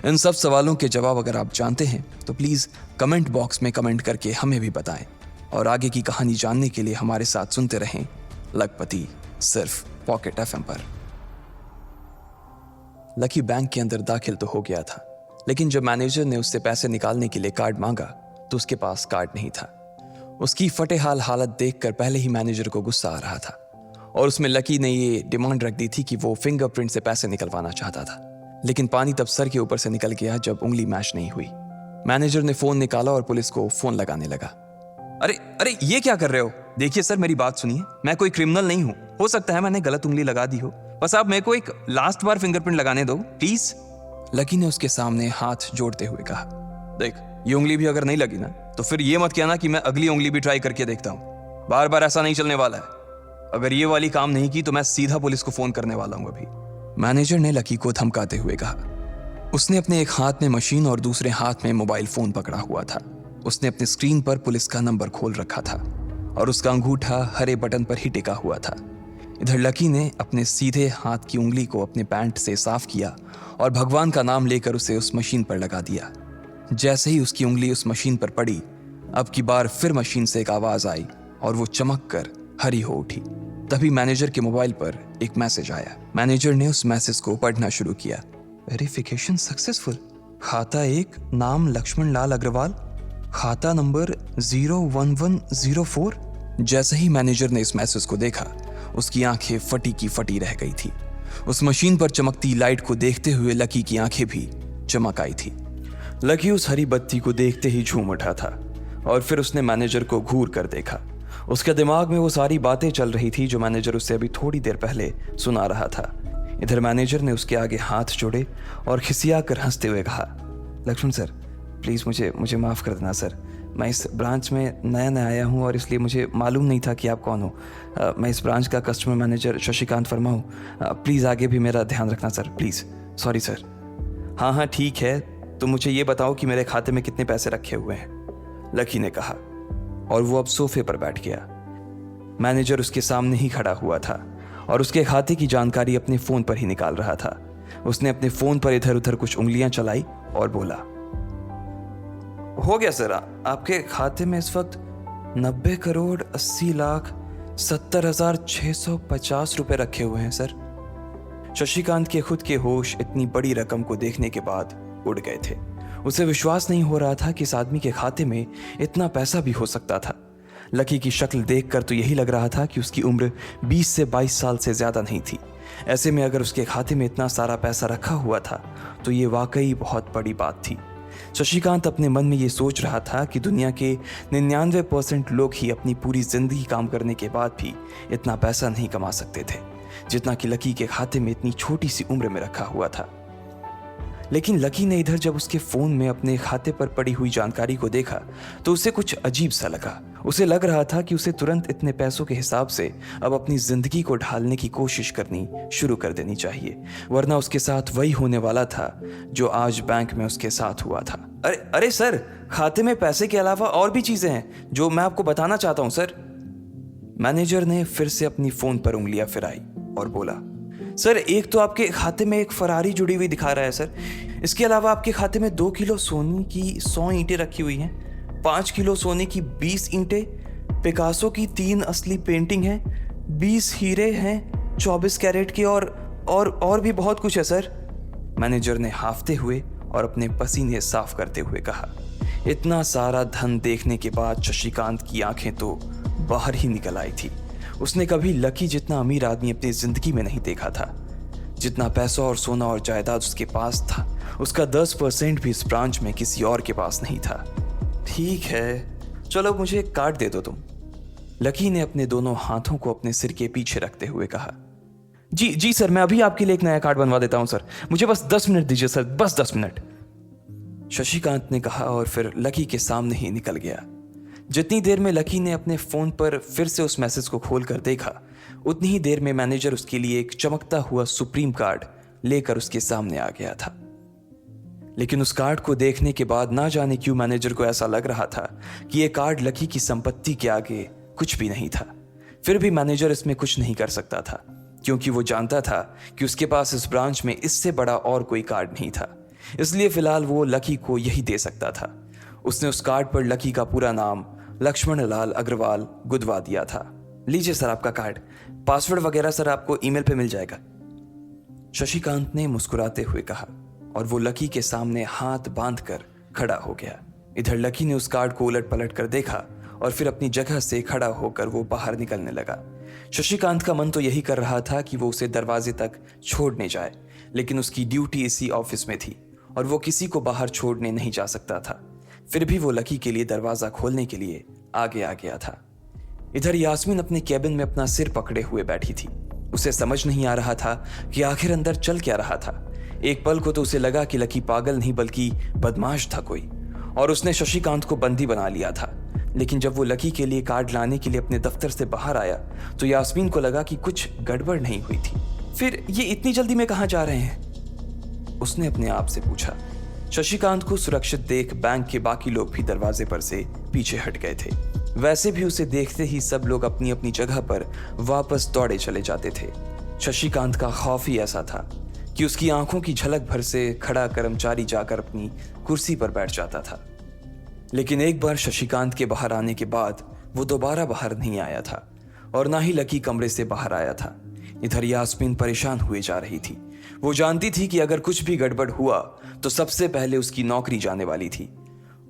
इन सब सवालों के जवाब अगर आप जानते हैं तो प्लीज कमेंट बॉक्स में कमेंट करके हमें भी बताएं, और आगे की कहानी जानने के लिए हमारे साथ सुनते रहें लखपति, सिर्फ पॉकेट एफएम पर। लकी बैंक के अंदर दाखिल तो हो गया था, लेकिन जब मैनेजर ने उससे पैसे निकालने के लिए कार्ड मांगा तो उसके पास कार्ड नहीं था। उसकी फटेहाल हालत देखकर पहले ही मैनेजर को गुस्सा आ रहा था और उसमें लकी ने ये डिमांड रख दी थी कि वो फिंगरप्रिंट से पैसे निकलवाना चाहता था। लेकिन पानी तब सर के ऊपर से निकल गया जब उंगली मैच नहीं हुई। मैनेजर ने फोन निकाला और पुलिस को फोन लगाने लगा। अरे अरे, ये क्या कर रहे हो? देखिए सर, मेरी बात सुनिए, मैं कोई क्रिमिनल नहीं हूं। हो सकता है मैंने गलत उंगली लगा दी हो, बस आप मेरे को एक लास्ट बार फिंगरप्रिंट लगाने दो प्लीज, लकी ने उसके सामने हाथ जोड़ते हुए कहा। देख, ये उंगली भी अगर नहीं लगी ना तो फिर ये मत कहना कि मैं अगली उंगली भी ट्राई करके देखता हूँ। बार बार ऐसा नहीं चलने वाला है। अगर ये वाली काम नहीं की तो मैं सीधा पुलिस को फोन करने वाला हूँ अभी, मैनेजर ने लकी को धमकाते हुए कहा। उसने अपने एक हाथ में मशीन और दूसरे हाथ में मोबाइल फोन पकड़ा हुआ था। उसने अपनी स्क्रीन पर पुलिस का नंबर खोल रखा था और उसका अंगूठा हरे बटन पर ही टिका हुआ था। इधर लकी ने अपने सीधे हाथ की उंगली को अपने पैंट से साफ किया और भगवान का नाम लेकर उसे उस मशीन पर लगा दिया। जैसे ही उसकी उंगली उस मशीन पर पड़ी, अब की बार फिर मशीन से एक आवाज आई और वो चमक कर हरी हो उठी। तभी मैनेजर के मोबाइल पर एक मैसेज आया। मैनेजर ने उस मैसेज को पढ़ना शुरू किया। Verification successful. खाता 1, नाम लक्ष्मण लाल अग्रवाल, खाता नंबर 01104। जैसे ही मैनेजर ने इस मैसेज को देखा, उसकी आंखें फटी की फटी रह गई थी। उस मशीन पर चमकती लाइट को देखते हुए लकी की आंखें भी चमक आई थी। लकी उस हरी बत्ती को देखते ही झूम उठा था और फिर उसने मैनेजर को घूर कर देखा। उसके दिमाग में वो सारी बातें चल रही थी जो मैनेजर उससे अभी थोड़ी देर पहले सुना रहा था। इधर मैनेजर ने उसके आगे हाथ जोड़े और खिसिया कर हंसते हुए कहा, लक्ष्मण सर, प्लीज़ मुझे माफ़ कर देना सर। मैं इस ब्रांच में नया आया हूँ और इसलिए मुझे मालूम नहीं था कि आप कौन हो। मैं इस ब्रांच का कस्टमर मैनेजर शशिकांत वर्मा हूँ। प्लीज़ आगे भी मेरा ध्यान रखना सर, प्लीज़। Sorry sir. हाँ ठीक है, तो मुझे ये बताओ कि मेरे खाते में कितने पैसे रखे हुए हैं, लकी ने कहा और वो अब सोफे पर बैठ गया। मैनेजर उसके सामने ही खड़ा हुआ था और उसके खाते की जानकारी अपने फ़ोन पर ही निकाल रहा था। उसने अपने फ़ोन पर इधर उधर कुछ उंगलियां चलाई और बोला, हो गया सर, आपके खाते में इस वक्त 90,80,70,650 रुपए रखे हुए हैं सर। शशिकांत के खुद के होश इतनी बड़ी रकम को देखने के बाद उड़ गए थे। उसे विश्वास नहीं हो रहा था कि इस आदमी के खाते में इतना पैसा भी हो सकता था। लकी की शक्ल देखकर तो यही लग रहा था कि उसकी उम्र 20 से 22 साल से ज्यादा नहीं थी। ऐसे में अगर उसके खाते में इतना सारा पैसा रखा हुआ था तो ये वाकई बहुत बड़ी बात थी। शशिकांत अपने मन में ये सोच रहा था कि दुनिया के 99% लोग ही अपनी पूरी जिंदगी काम करने के बाद भी इतना पैसा नहीं कमा सकते थे जितना कि लकी के खाते में इतनी छोटी सी उम्र में रखा हुआ था। लेकिन लकी ने इधर जब उसके फोन में अपने खाते पर पड़ी हुई जानकारी को देखा तो उसे कुछ अजीब सा लगा। उसे लग रहा था कि उसे तुरंत इतने पैसों के हिसाब से अब अपनी जिंदगी को ढालने की कोशिश करनी शुरू कर देनी चाहिए, वरना उसके साथ वही होने वाला था जो आज बैंक में उसके साथ हुआ था। अरे सर, खाते में पैसे के अलावा और भी चीजें हैं जो मैं आपको बताना चाहता हूं सर। मैनेजर ने फिर से अपनी फोन पर उंगलियां फिराई और बोला, सर एक तो आपके खाते में एक फरारी जुड़ी हुई दिखा रहा है सर। इसके अलावा आपके खाते में 2 किलो सोने की 100 ईंटें रखी हुई हैं, 5 किलो सोने की 20 ईंटें, पिकासो की 3 असली पेंटिंग हैं, 20 हीरे हैं 24 कैरेट के और भी बहुत कुछ है सर। मैनेजर ने हाफते हुए और अपने पसीने साफ करते हुए कहा। इतना सारा धन देखने के बाद शशिकांत की आंखें तो बाहर ही निकल आई थी। उसने कभी लकी जितना अमीर आदमी अपनी जिंदगी में नहीं देखा था। जितना पैसा और सोना और जायदाद उसके पास था, उसका 10% भी इस ब्रांच में किसी और के पास नहीं था। ठीक है, चलो मुझे एक कार्ड दे दो तुम, लकी ने अपने दोनों हाथों को अपने सिर के पीछे रखते हुए कहा। जी सर, मैं अभी आपके लिए एक नया कार्ड बनवा देता हूं सर, मुझे बस 10 मिनट दीजिए सर, बस 10 मिनट, शशिकांत ने कहा और फिर लकी के सामने ही निकल गया। जितनी देर में लकी ने अपने फोन पर फिर से उस मैसेज को खोलकर देखा, उतनी ही देर में मैनेजर उसके लिए एक चमकता हुआ सुप्रीम कार्ड लेकर उसके सामने आ गया था। लेकिन उस कार्ड को देखने के बाद ना जाने क्यों मैनेजर को ऐसा लग रहा था कि यह कार्ड लकी की संपत्ति के आगे कुछ भी नहीं था। फिर भी मैनेजर इसमें कुछ नहीं कर सकता था क्योंकि वो जानता था कि उसके पास इस ब्रांच में इससे बड़ा और कोई कार्ड नहीं था। इसलिए फिलहाल वो लकी को यही दे सकता था। उसने उस कार्ड पर लकी का पूरा नाम लक्ष्मण लाल अग्रवाल गुदवा दिया था। लीजिए सर आपका कार्ड, पासवर्ड वगैरह सर आपको ईमेल पे मिल जाएगा, शशिकांत ने मुस्कुराते हुए कहा और वो लकी के सामने हाथ बांधकर खड़ा हो गया। इधर लकी ने उस कार्ड को उलट पलट कर देखा और फिर अपनी जगह से खड़ा होकर वो बाहर निकलने लगा। शशिकांत का मन तो यही कर रहा था कि वो उसे दरवाजे तक छोड़ने जाए, लेकिन उसकी ड्यूटी इसी ऑफिस में थी और वो किसी को बाहर छोड़ने नहीं जा सकता था। फिर भी वो लकी के लिए दरवाजा खोलने के लिए आगे आ गया था। इधर यास्मीन अपने कैबिन में अपना सिर पकड़े हुए बैठी थी। उसे समझ नहीं आ रहा था कि आखिर अंदर चल क्या रहा था। एक पल को तो उसे लगा कि लकी पागल नहीं बल्कि बदमाश था कोई, और उसने शशिकांत को बंदी बना लिया था। लेकिन जब वो लकी के लिए कार्ड लाने के लिए अपने दफ्तर से बाहर आया तो यास्मीन को लगा कि कुछ गड़बड़ नहीं हुई थी। फिर ये इतनी जल्दी में कहाँ जा रहे हैं, उसने अपने आप से पूछा। शशिकांत को सुरक्षित देख बैंक के बाकी लोग भी दरवाजे पर से पीछे हट गए थे। वैसे भी उसे देखते ही सब लोग अपनी अपनी जगह पर वापस दौड़े चले जाते थे। शशिकांत का खौफ ही ऐसा था कि उसकी आंखों की झलक भर से खड़ा कर्मचारी जाकर अपनी कुर्सी पर बैठ जाता था। लेकिन एक बार शशिकांत के बाहर आने के बाद वो दोबारा बाहर नहीं आया था और ना ही लकी कमरे से बाहर आया था। इधर यास्मीन परेशान हुए जा रही थी। वो जानती थी कि अगर कुछ भी गड़बड़ हुआ तो सबसे पहले उसकी नौकरी जाने वाली थी।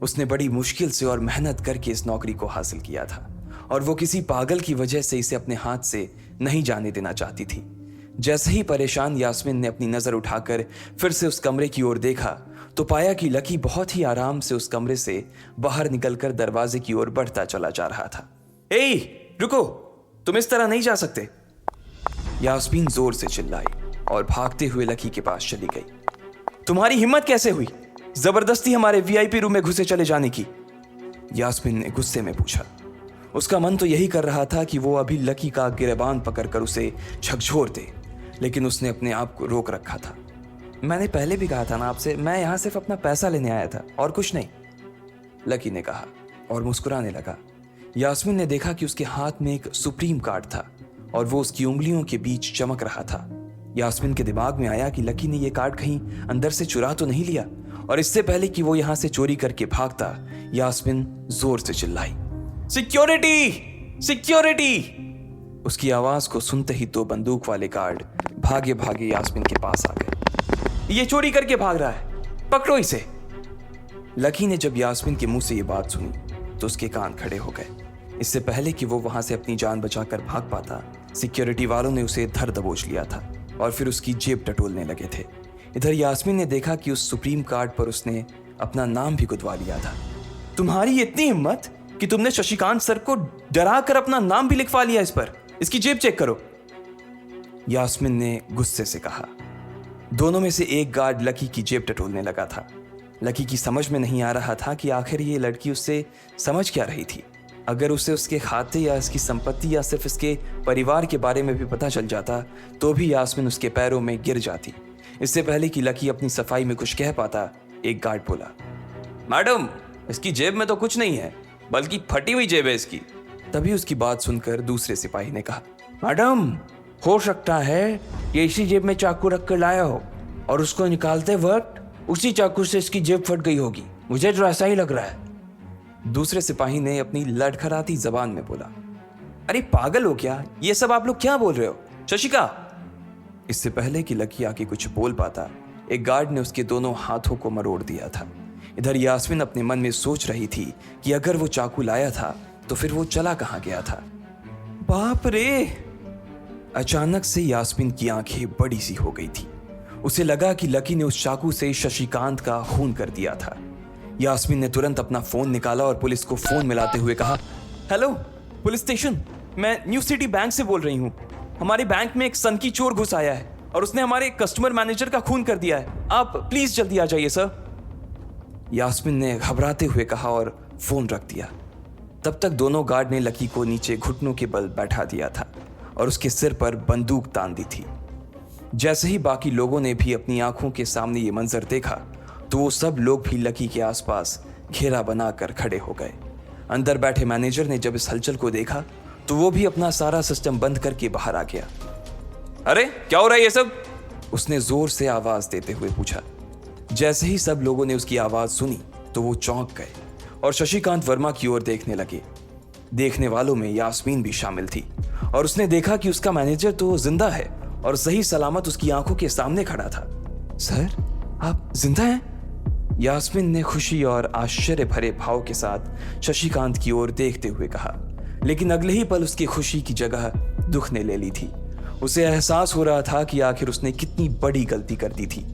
उसने बड़ी मुश्किल से और मेहनत करके इस नौकरी को हासिल किया था और वो किसी पागल की वजह से इसे अपने हाथ से नहीं जाने देना चाहती थी। जैसे ही परेशान यास्मीन ने अपनी नजर उठाकर फिर से उस कमरे की ओर देखा तो पाया कि लकी बहुत ही आराम से उस कमरे से बाहर निकलकर दरवाजे की ओर बढ़ता चला जा रहा था। ए, रुको, तुम इस तरह नहीं जा सकते। यास्मीन जोर से चिल्लाई और भागते हुए लकी के पास चली गई। तुम्हारी हिम्मत कैसे हुई जबरदस्ती हमारे वीआईपी रूम में घुसे चले जाने की? यास्मीन ने गुस्से में पूछा। उसका मन तो यही कर रहा था कि वो अभी लकी का गिरेबान पकड़कर उसे झकझोर दे, लेकिन उसने अपने आप को रोक रखा था। मैंने पहले भी कहा था ना आपसे, मैं यहां सिर्फ अपना पैसा लेने आया था और कुछ नहीं, लकी ने कहा और मुस्कुराने लगा। यास्मीन ने देखा कि उसके हाथ में एक सुप्रीम कार्ड था और वो उसकी उंगलियों के बीच चमक रहा था। यास्मीन के दिमाग में आया कि लकी ने यह कार्ड कहीं अंदर से चुरा तो नहीं लिया, और इससे पहले कि वो यहां से चोरी करके भागता, यास्मीन जोर से चिल्लाई, सिक्योरिटी, सिक्योरिटी। उसकी आवाज को सुनते ही दो बंदूक वाले गार्ड भागे भागे यास्मीन के पास आ गए। ये चोरी करके भाग रहा है, पकड़ो इसे। लकी ने जब यास्मीन के मुंह से ये बात सुनी तो उसके कान खड़े हो गए। इससे पहले कि वो वहां से अपनी जान बचाकर भाग पाता, सिक्योरिटी वालों ने उसे धर दबोच लिया था और फिर उसकी जेब टटोलने लगे थे। इधर यास्मीन ने देखा कि उस सुप्रीम कार्ड पर उसने अपना नाम भी गुदवा लिया था। तुम्हारी इतनी हिम्मत कि तुमने शशिकांत सर को डरा कर अपना नाम भी लिखवा लिया इस पर। इसकी जेब चेक करो, यास्मीन ने गुस्से से कहा। दोनों में से एक गार्ड लकी की जेब टटोलने लगा था। लकी की समझ में नहीं आ रहा था कि आखिर ये लड़की उससे समझ क्या रही थी। अगर उसे उसके खाते या इसकी संपत्ति या सिर्फ इसके परिवार के बारे में भी पता चल जाता तो भी यास्मीन उसके पैरों में गिर जाती। इससे पहले कि लकी अपनी सफाई में कुछ कह पाता, एक गार्ड बोला, मैडम, इसकी जेब में तो कुछ नहीं है, बल्कि फटी हुई जेब है इसकी। तभी उसकी बात सुनकर दूसरे सिपाही ने कहा, मैडम, हो सकता है ये इसी जेब में चाकू रख कर लाया हो और उसको निकालते वक्त उसी चाकू से इसकी जेब फट गई होगी। मुझे तो ऐसा ही लग रहा है। दूसरे सिपाही ने अपनी लड़खड़ाती जबान में बोला, अरे पागल हो क्या? ये सब आप लोग क्या बोल रहे हो? शशिका। इससे पहले कि लकी आके कुछ बोल पाता, एक गार्ड ने उसके दोनों हाथों को मरोड़ दिया था। इधर यास्मीन अपने मन में सोच रही थी कि अगर वो चाकू लाया था तो फिर वो चला कहां गया था। बाप रे! अचानक से यास्मीन की आंखें बड़ी सी हो गई थी। उसे लगा कि लकी ने उस चाकू से शशिकांत का खून कर दिया था। यास्मीन ने तुरंत अपना फोन निकाला और पुलिस को फोन मिलाते हुए कहा, हेलो पुलिस स्टेशन, मैं न्यू सिटी बैंक से बोल रही हूँ। हमारे बैंक में एक सनकी चोर घुस आया है और उसने हमारे कस्टमर मैनेजर का खून कर दिया है। आप प्लीज जल्दी आ जाइए सर। यास्मीन ने घबराते हुए कहा और फोन रख दिया। तब तक दोनों गार्ड ने लकी को नीचे घुटनों के बल बैठा दिया था और उसके सिर पर बंदूक तान दी थी। जैसे ही बाकी लोगों ने भी अपनी आंखों के सामने ये मंजर देखा तो वो सब लोग भी लकी के आसपास घेरा बनाकर खड़े हो गए। अंदर बैठे मैनेजर ने जब इस हलचल को देखा तो वो भी अपना सारा सिस्टम बंद करके बाहर आ गया। अरे क्या हो रहा है ये सब? उसने जोर से आवाज देते हुए पूछा। जैसे ही सब लोगों ने उसकी आवाज सुनी तो वो चौंक गए और शशिकांत वर्मा की ओर देखने लगे। देखने वालों में यास्मीन भी शामिल थी और उसने देखा कि उसका मैनेजर तो जिंदा है और सही सलामत उसकी आंखों के सामने खड़ा था। सर, आप जिंदा हैं? यास्मीन ने खुशी और आश्चर्य भरे भाव के साथ शशिकांत की ओर देखते हुए कहा, लेकिन अगले ही पल उसकी खुशी की जगह दुख ने ले ली थी। उसे एहसास हो रहा था कि आखिर उसने कितनी बड़ी गलती कर दी थी।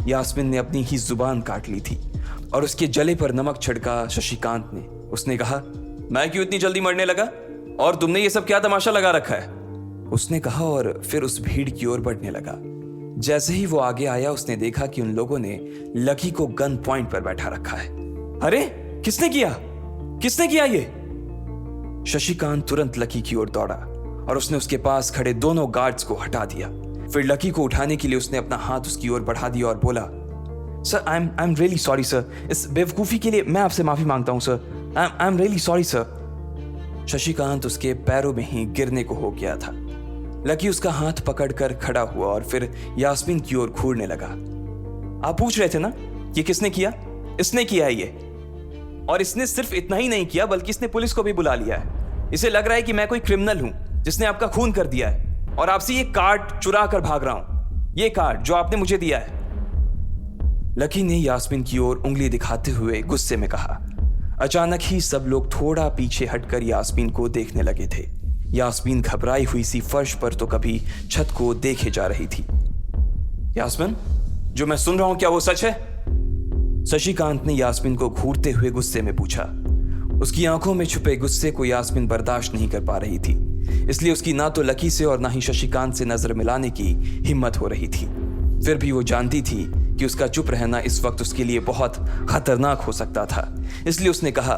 यास्मीन ने अपनी ही जुबान काट ली थी और उसके जले पर नमक छिड़का शशिकांत ने। उसने कहा, मैं क्यों इतनी जल्दी मरने लगा और तुमने ये सब क्या तमाशा लगा रखा है? उसने कहा और फिर उस भीड़ की ओर बढ़ने लगा। जैसे ही वो आगे आया उसने देखा कि उन लोगों ने लकी को गन पॉइंट पर बैठा रखा है। अरे किसने किया ये? शशिकांत तुरंत लकी की ओर दौड़ा और उसने उसके पास खड़े दोनों गार्ड्स को हटा दिया। फिर लकी को उठाने के लिए उसने अपना हाथ उसकी ओर बढ़ा दिया और बोला, sir I am really sorry sir, इस बेवकूफ़ी के लिए मैं आपसे माफ़ी मांगता हूं sir. I am really sorry sir. Shashikant उसके पैरों में ही गिरने को हो गया था। लकी उसका हाथ पकड़कर खड़ा हुआ और फिर यास्मीन की ओर घूरने लगा। आप पूछ रहे थे ना ये किसने किया? इसने किया है ये। और इसने सिर्फ इतना ही नहीं किया बल्कि इसने पुलिस को भी बुला लिया है। इसे लग रहा है कि मैं कोई क्रिमिनल हूं जिसने आपका खून कर दिया है और आपसे ये कार्ड चुरा कर भाग रहा हूं, ये कार्ड जो आपने मुझे दिया है। लकी ने यास्मीन की ओर उंगली दिखाते हुए गुस्से में कहा। अचानक ही सब लोग थोड़ा पीछे हटकर यास्मीन को देखने लगे थे। यास्मीन घबराई हुई सी फर्श पर तो कभी छत को देखे जा रही थी। यास्मीन, जो मैं सुन रहा हूं क्या वो सच है? शशिकांत ने यास्मीन को घूरते हुए गुस्से में पूछा। उसकी आंखों में छुपे गुस्से को यास्मीन बर्दाश्त नहीं कर पा रही थी, इसलिए उसकी ना तो लकी से और ना ही शशिकांत से नजर मिलाने की हिम्मत हो रही थी। फिर भी वो जानती थी कि उसका चुप रहना इस वक्त उसके लिए बहुत खतरनाक हो सकता था, इसलिए उसने कहा,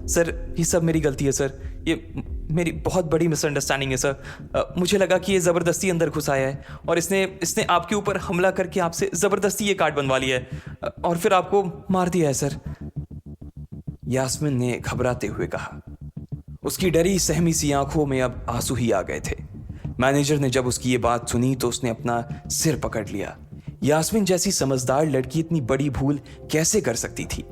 सर ये सब मेरी गलती है सर, ये मेरी बहुत बड़ी मिसअंडरस्टैंडिंग है सर। मुझे लगा कि ये ज़बरदस्ती अंदर घुस आया है और इसने आपके ऊपर हमला करके आपसे ज़बरदस्ती ये कार्ड बनवा लिया है और फिर आपको मार दिया है सर। यास्मीन ने घबराते हुए कहा। उसकी डरी सहमी सी आंखों में अब आंसू ही आ गए थे। मैनेजर ने जब उसकी ये बात सुनी तो उसने अपना सिर पकड़ लिया। यास्मीन जैसी समझदार लड़की इतनी बड़ी भूल कैसे कर सकती थी?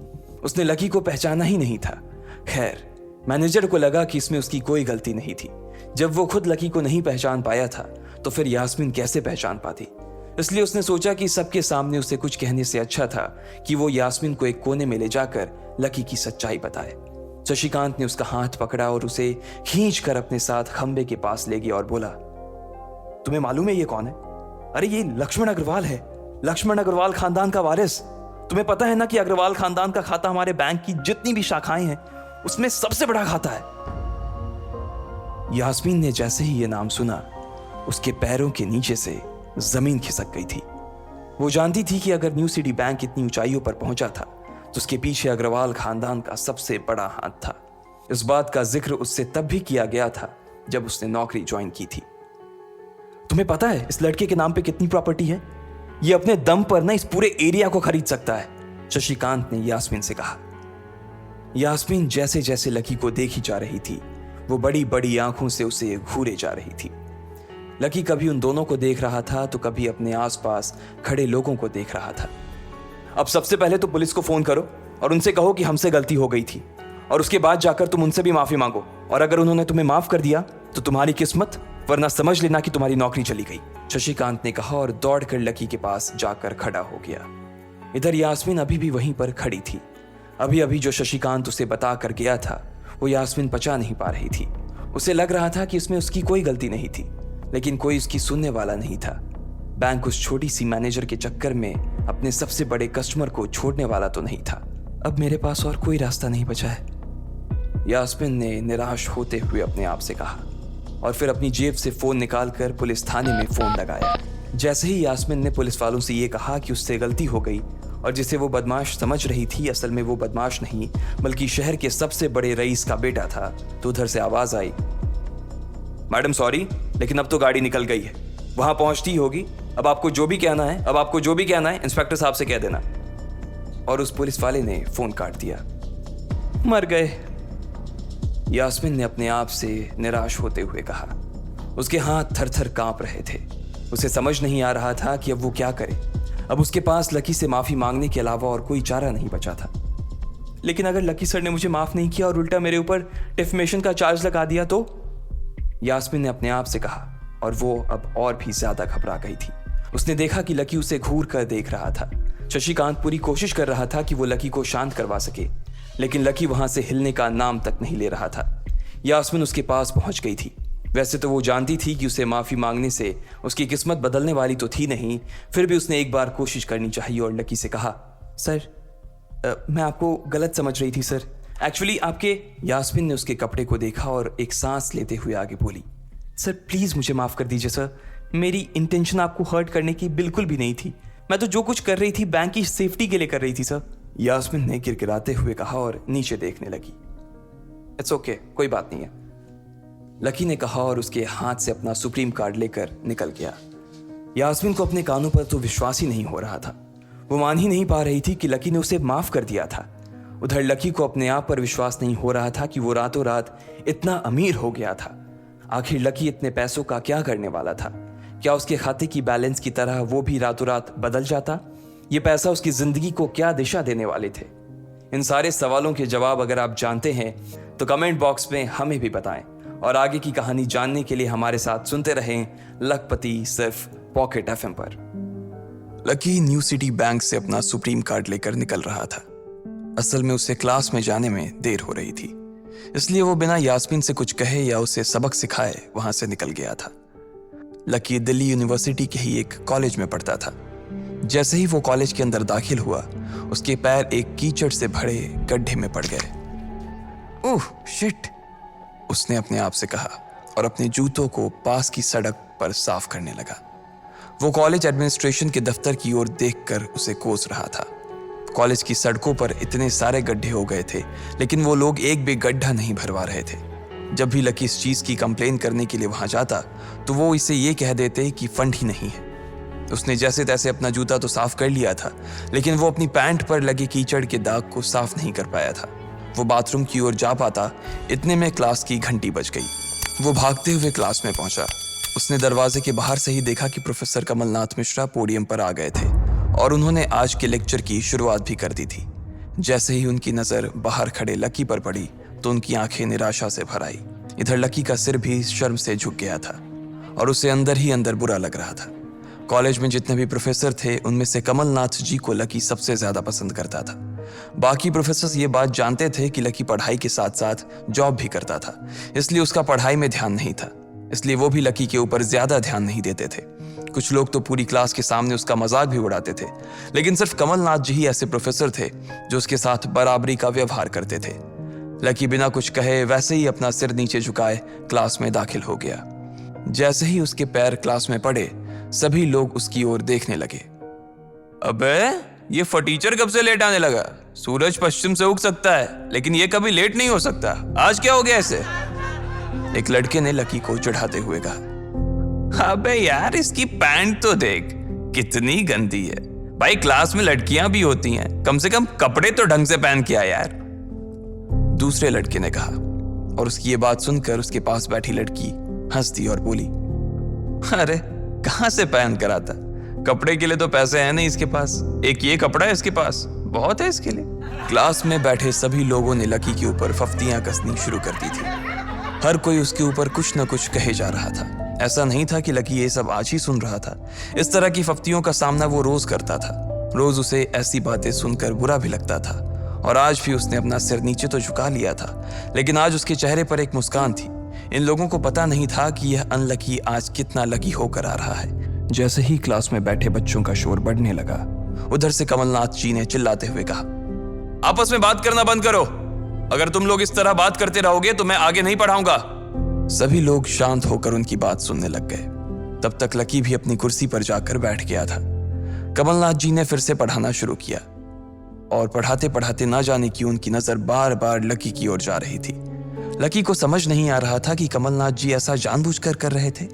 उसने लकी को पहचाना ही नहीं था। खैर, मैनेजर को लगा कि इसमें उसकी कोई गलती नहीं थी। जब वो खुद लकी को नहीं पहचान पाया था तो फिर यास्मीन कैसे पहचान पाती? इसलिए उसने सोचा कि सबके सामने उसे कुछ कहने से अच्छा था कि वो यास्मीन को एक कोने में ले जाकर लकी की सच्चाई बताए। शशिकांत ने उसका हाथ पकड़ा और उसे खींचकर अपने साथ खंबे के पास ले गया और बोला, तुम्हें मालूम है ये कौन है? अरे ये लक्ष्मण अग्रवाल है, लक्ष्मण अग्रवाल खानदान का वारिस। तुम्हें पता है ना कि अग्रवाल खानदान का खाता हमारे बैंक की जितनी भी शाखाएं हैं उसमें सबसे बड़ा खाता है। यास्मीन ने जैसे ही ये नाम सुना उसके पैरों के नीचे से जमीन खिसक गई थी। वो जानती थी कि अगर न्यू सिटी बैंक इतनी ऊंचाइयों पर पहुंचा था तो उसके पीछे अग्रवाल खानदान का सबसे बड़ा हाथ था। इस बात का जिक्र उससे तब भी किया गया था जब उसने नौकरी ज्वाइन की थी। तुम्हें पता है इस लड़के के नाम पे कितनी प्रॉपर्टी है? ये अपने दम पर ना इस पूरे एरिया को खरीद सकता है, शशिकांत ने यास्मीन से कहा। यास्मीन जैसे जैसे लकी को देखी जा रही थी वो बड़ी बड़ी आंखों से उसे घूरे जा रही थी। लकी कभी उन दोनों को देख रहा था तो कभी अपने आसपास खड़े लोगों को देख रहा था। अब सबसे पहले तो पुलिस को फोन करो और उनसे कहो कि हमसे गलती हो गई थी, और उसके बाद जाकर तुम उनसे भी माफी मांगो, और अगर उन्होंने तुम्हें माफ कर दिया तो तुम्हारी किस्मत, वरना समझ लेना कि तुम्हारी नौकरी चली गई, शशिकांत ने कहा और दौड़कर लकी के पास जाकर खड़ा हो गया। इधर यास्मीन अभी भी वहीं पर खड़ी थी। अभी अभी जो शशिकांत उसे बता कर गया था वो यास्मीन पचा नहीं पा रही थी। उसे लग रहा था कि इसमें उसकी कोई गलती नहीं थी, लेकिन कोई उसकी सुनने वाला नहीं था। बैंक उस छोटी सी मैनेजर के चक्कर में अपने सबसे बड़े कस्टमर को छोड़ने वाला तो नहीं था। अब मेरे पास और कोई रास्ता नहीं बचा है, यास्मीन ने निराश होते हुए अपने आप से कहा, और फिर अपनी जेब से फोन निकालकर पुलिस थाने में फोन लगाया। जैसे ही यास्मीन ने पुलिस वालों से ये कहा कि उससे गलती हो गई और जिसे वो बदमाश समझ रही थी असल में वो बदमाश नहीं बल्कि शहर के सबसे बड़े रईस का बेटा था, तो उधर से आवाज आई, मैडम सॉरी, लेकिन अब तो गाड़ी निकल गई है, वहां पहुंचती होगी। अब आपको जो भी कहना है इंस्पेक्टर साहब से कह देना। और उस पुलिस वाले ने फोन काट दिया। मर गए, यास्मीन ने अपने आप से निराश होते हुए कहा। उसके हाथ थर थर कांप रहे थे। उसे समझ नहीं आ रहा था कि अब वो क्या करे। अब उसके पास लकी से माफी मांगने के अलावा और कोई चारा नहीं बचा था। लेकिन अगर लकी सर ने मुझे माफ नहीं किया और उल्टा मेरे ऊपर डिफेमेशन का चार्ज लगा दिया तो, यास्मीन ने अपने आप से कहा, और वो अब और भी ज्यादा घबरा गई थी। उसने देखा कि लकी उसे घूर कर देख रहा था। शशिकांत पूरी कोशिश कर रहा था कि वो लकी को शांत करवा सके, लेकिन लकी वहां से हिलने का नाम तक नहीं ले रहा था। यास्मीन उसके पास पहुंच गई थी। वैसे तो वो जानती थी कि उसे माफी मांगने से उसकी किस्मत बदलने वाली तो थी नहीं, फिर भी उसने एक बार कोशिश करनी चाहिए और लकी से कहा, सर मैं आपको गलत समझ रही थी सर, एक्चुअली आपके। यास्मीन ने उसके कपड़े को देखा और एक सांस लेते हुए आगे बोली, सर प्लीज मुझे माफ कर दीजिए सर, मेरी इंटेंशन आपको हर्ट करने की बिल्कुल भी नहीं थी। मैं तो जो कुछ कर रही थी बैंक की सेफ्टी के लिए कर रही थी सर, यास्मीन ने गिड़गिड़ाते हुए कहा और नीचे देखने लगी। इट्स ओके, कोई बात नहीं है, लकी ने कहा और उसके हाथ से अपना सुप्रीम कार्ड लेकर निकल गया। यास्मीन को अपने कानों पर तो विश्वास ही नहीं हो रहा था। वो मान ही नहीं पा रही थी कि लकी ने उसे माफ कर दिया था। उधर लकी को अपने आप पर विश्वास नहीं हो रहा था कि वो रातों रात इतना अमीर हो गया था। आखिर लकी इतने पैसों का क्या करने वाला था? क्या उसके खाते की बैलेंस की तरह वो भी रातों रात बदल जाता? ये पैसा उसकी जिंदगी को क्या दिशा देने वाले थे? इन सारे सवालों के जवाब अगर आप जानते हैं तो कमेंट बॉक्स में हमें भी बताएं, और आगे की कहानी जानने के लिए हमारे साथ सुनते रहें लखपति सिर्फ पॉकेट एफएम पर। लकी न्यू सिटी बैंक से अपना सुप्रीम कार्ड लेकर निकल रहा था। असल में उसे क्लास में जाने में देर हो रही थी, इसलिए वो बिना यास्मीन से कुछ कहे या उसे सबक सिखाए वहां से निकल गया था। लकी दिल्ली यूनिवर्सिटी के ही एक कॉलेज में पढ़ता था। जैसे ही वो कॉलेज के अंदर दाखिल हुआ, उसके पैर एक कीचड़ से भरे गड्ढे में पड़ गए। ओह शिट, उसने अपने आप से कहा और अपने जूतों को पास की सड़क पर साफ करने लगा। वो कॉलेज एडमिनिस्ट्रेशन के दफ्तर की ओर देखकर उसे कोस रहा था। कॉलेज की सड़कों पर इतने सारे गड्ढे हो गए थे, लेकिन वो लोग एक भी गड्ढा नहीं भरवा रहे थे। जब भी लकी इस चीज की कंप्लेन करने के लिए वहां जाता तो वो इसे ये कह देते कि फंड ही नहीं है। उसने जैसे तैसे अपना जूता तो साफ कर लिया था, लेकिन वो अपनी पैंट पर लगे कीचड़ के दाग को साफ नहीं कर पाया था। वो बाथरूम की ओर जा पाता, इतने में क्लास की घंटी बज गई। वो भागते हुए क्लास में पहुंचा। उसने दरवाजे के बाहर से ही देखा कि प्रोफेसर कमलनाथ मिश्रा पोडियम पर आ गए थे और उन्होंने आज के लेक्चर की शुरुआत भी कर दी थी। जैसे ही उनकी नजर बाहर खड़े लकी पर पड़ी तो उनकी आंखें निराशा से भर आई। इधर लकी का सिर भी शर्म से झुक गया था और उसे अंदर ही अंदर बुरा लग रहा था। कॉलेज में जितने भी प्रोफेसर थे उनमें से कमलनाथ जी को लकी सबसे ज्यादा पसंद करता था। बाकी प्रोफेसर ये बात जानते थे कि लकी पढ़ाई के साथ साथ जॉब भी करता था, इसलिए उसका पढ़ाई में ध्यान नहीं था, इसलिए वो भी लकी के ऊपर ज्यादा ध्यान नहीं देते थे। कुछ लोग तो पूरी क्लास के सामने उसका मजाक भी उड़ाते थे, लेकिन सिर्फ कमलनाथ जी ही ऐसे प्रोफेसर थे जो उसके साथ बराबरी का व्यवहार करते थे। लकी बिना कुछ कहे वैसे ही अपना सिर नीचे झुकाए क्लास में दाखिल हो गया। जैसे ही उसके पैर क्लास में पड़े, सभी लोग उसकी ओर देखने लगे। अबे ये फटीचर कब से लेट आने लगा? सूरज पश्चिम से उग सकता है, लेकिन ये कभी लेट नहीं हो सकता। आज क्या हो गया इसे? एक लड़के ने लकी को चिढ़ाते हुए कहा। अबे यार इसकी पैंट तो देख, कितनी गंदी है। भाई क्लास में लड़कियां भी होती हैं, कम से कम कपड़े तो ढंग से पहन के आ यार। दूसरे लड़के ने कहा, और उसकी ये बात सुनकर उसके पास बैठी लड़की हंस दी और बोली, अरे कहां से पहन कर आता? कपड़े के लिए तो पैसे हैं नहीं इसके पास, एक ये कपड़ा है इसके पास, बहुत है इसके लिए। क्लास में बैठे सभी लोगों ने लकी के ऊपर फफ्तियां कसनी शुरू कर दी थी। हर कोई उसके ऊपर कुछ न कुछ कहे जा रहा था। ऐसा नहीं था कि लकी ये सब आज ही सुन रहा था। इस तरह की फफ्तियों का सामना वो रोज करता था। रोज उसे ऐसी बातें सुनकर बुरा भी लगता था, और आज भी उसने अपना सिर नीचे तो झुका लिया था, लेकिन आज उसके चेहरे पर एक मुस्कान थी। इन लोगों को पता नहीं था कि यह अनलकी आज कितना लकी होकर आ रहा है। जैसे ही क्लास में बैठे बच्चों का शोर बढ़ने लगा, उधर से कमलनाथ जी ने चिल्लाते हुए कहा, आपस में बात करना बंद करो। अगर तुम लोग इस तरह बात करते रहोगे तो मैं आगे नहीं पढ़ाऊंगा। सभी लोग शांत होकर उनकी बात सुनने लग गए। तब तक लकी भी अपनी कुर्सी पर जाकर बैठ गया था। कमलनाथ जी ने फिर से पढ़ाना शुरू किया, और पढ़ाते पढ़ाते ना जाने क्यों उनकी नजर बार बार लकी की ओर जा रही थी। लकी को समझ नहीं आ रहा था कि कमलनाथ जी ऐसा जानबूझकर कर रहे थे।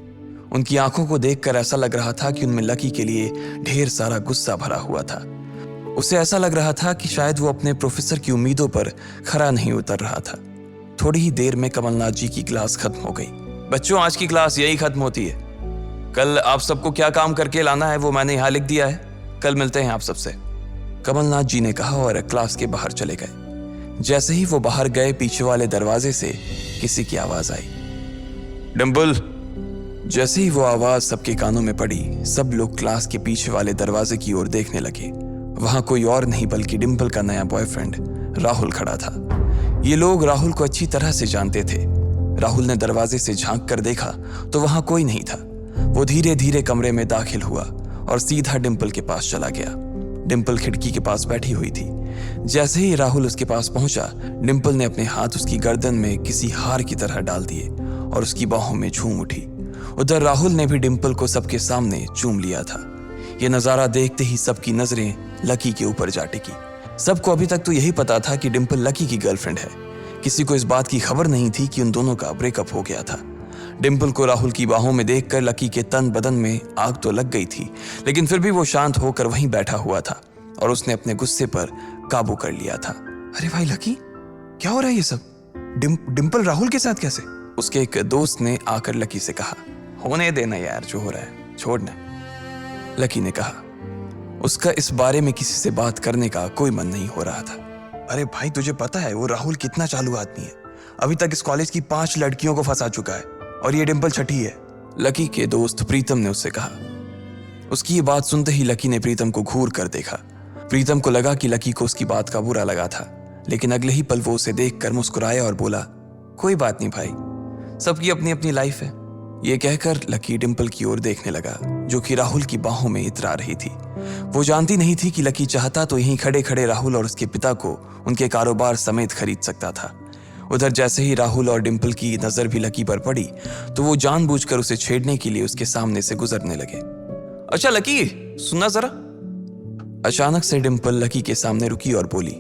उनकी आंखों को देखकर ऐसा लग रहा था कि उनमें लकी के लिए ढेर सारा गुस्सा भरा हुआ था। उसे ऐसा लग रहा था कि शायद वो अपने प्रोफेसर की उम्मीदों पर खरा नहीं उतर रहा था। थोड़ी ही देर में कमलनाथ जी की क्लास खत्म हो गई। बच्चों, आज की क्लास यही खत्म होती है। कल आप सबको क्या काम करके लाना है वो मैंने यहाँ लिख दिया है। कल मिलते हैं आप सबसे, कमलनाथ जी ने कहा और क्लास के बाहर चले गए। जैसे ही वो बाहर गए, पीछे वाले दरवाजे से किसी की आवाज आई, डिंपल। जैसे ही वो आवाज सबके कानों में पड़ी, सब लोग क्लास के पीछे वाले दरवाजे की ओर देखने लगे। वहां कोई और नहीं बल्कि डिंपल का नया बॉयफ्रेंड राहुल खड़ा था। ये लोग राहुल को अच्छी तरह से जानते थे। राहुल ने दरवाजे से झांक कर देखा तो वहां कोई नहीं था। वो धीरे धीरे कमरे में दाखिल हुआ और सीधा डिंपल के पास चला गया। डिंपल खिड़की के पास बैठी हुई थी। जैसे ही राहुल उसके पास पहुंचा, डिंपल ने अपने हाथ उसकी गर्दन में किसी हार की तरह डाल दिए और उसकी बाहों में झूम उठी। उधर राहुल ने भी डिंपल को सबके सामने चूम लिया था। यह नजारा देखते ही सबकी नजरें लकी के ऊपर जा टिकी। सबको अभी तक तो यही पता था कि डिंपल लकी की गर्लफ्रेंड है। किसी को इस बात की खबर नहीं थी कि उन दोनों का ब्रेकअप हो गया था। डिंपल को राहुल की बाहों में देखकर लकी के तन बदन में आग तो लग गई थी, लेकिन फिर भी वो शांत होकर वहीं बैठा हुआ था और उसने अपने गुस्से पर काबू कर लिया था। अरे भाई लकी, क्या हो रहा है ये सब? डिम्पल राहुल के साथ कैसे? उसके एक दोस्त ने आकर लकी से कहा, होने देना यार, जो हो रहा है छोड़ना। लकी ने कहा उसका इस बारे में किसी से बात करने का कोई मन नहीं हो रहा था। अरे भाई तुझे पता है वो राहुल कितना चालू आदमी है, अभी तक इस कॉलेज की 5 लड़कियों को फंसा चुका है और ये डिम्पल छठी है। लकी के दोस्त प्रीतम ने उससे कहा। उसकी ये बात सुनते ही लकी ने प्रीतम को घूर कर देखा। प्रीतम को लगा कि लकी को उसकी बात का बुरा लगा था, लेकिन अगले ही पल वो उसे देखकर मुस्कुराया और बोला, कोई बात नहीं भाई, सबकी अपनी अपनी लाइफ है। ये कहकर लकी डिम्पल की ओर देखने लगा, जो कि राहुल की बाहों में इतरा रही थी। वो जानती नहीं थी कि लकी चाहता तो यहीं खड़े खड़े राहुल और उसके पिता को उनके कारोबार समेत खरीद सकता था। उधर जैसे ही राहुल और डिम्पल की नजर भी लकी पर पड़ी तो वो जानबूझकर उसे छेड़ने के लिए उसके सामने से गुजरने लगे। अच्छा लकी, सुनना जरा। अचानक से डिम्पल लकी के सामने रुकी और बोली।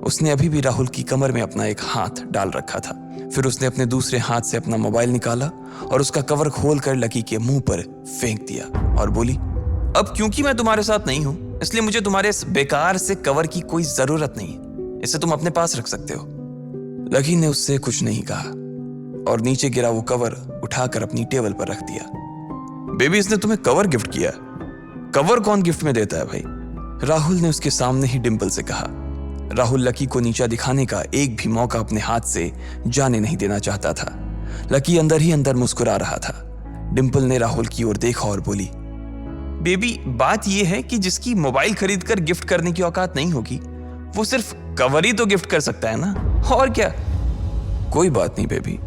उसने अभी भी राहुल की कमर में अपना एक हाथ डाल रखा था। फिर उसने अपने दूसरे हाथ से अपना मोबाइल निकाला और उसका कवर खोलकर लकी के मुंह पर फेंक दिया और बोली, अब क्योंकि मैं तुम्हारे साथ नहीं हूं इसलिए मुझे तुम्हारे इस बेकार से कवर की कोई जरूरत नहीं है, इसे तुम अपने पास रख सकते हो। लकी ने उससे कुछ नहीं कहा और नीचे गिरा वो कवर उठाकर अपनी टेबल पर रख दिया। बेबी, इसने तुम्हें कवर गिफ्ट किया? कवर कौन गिफ्ट में देता है भाई? राहुल ने उसके सामने ही डिम्पल से कहा। राहुल लकी को नीचा दिखाने का एक भी मौका अपने हाथ से जाने नहीं देना चाहता था। लकी अंदर ही अंदर मुस्कुरा रहा था। डिम्पल ने राहुल की ओर देखा और बोली, बेबी, बात यह है कि जिसकी मोबाइल खरीदकर गिफ्ट करने की औकात नहीं होगी वो सिर्फ कवर ही तो गिफ्ट कर सकता है ना, और क्या। कोई बात नहीं बेबी,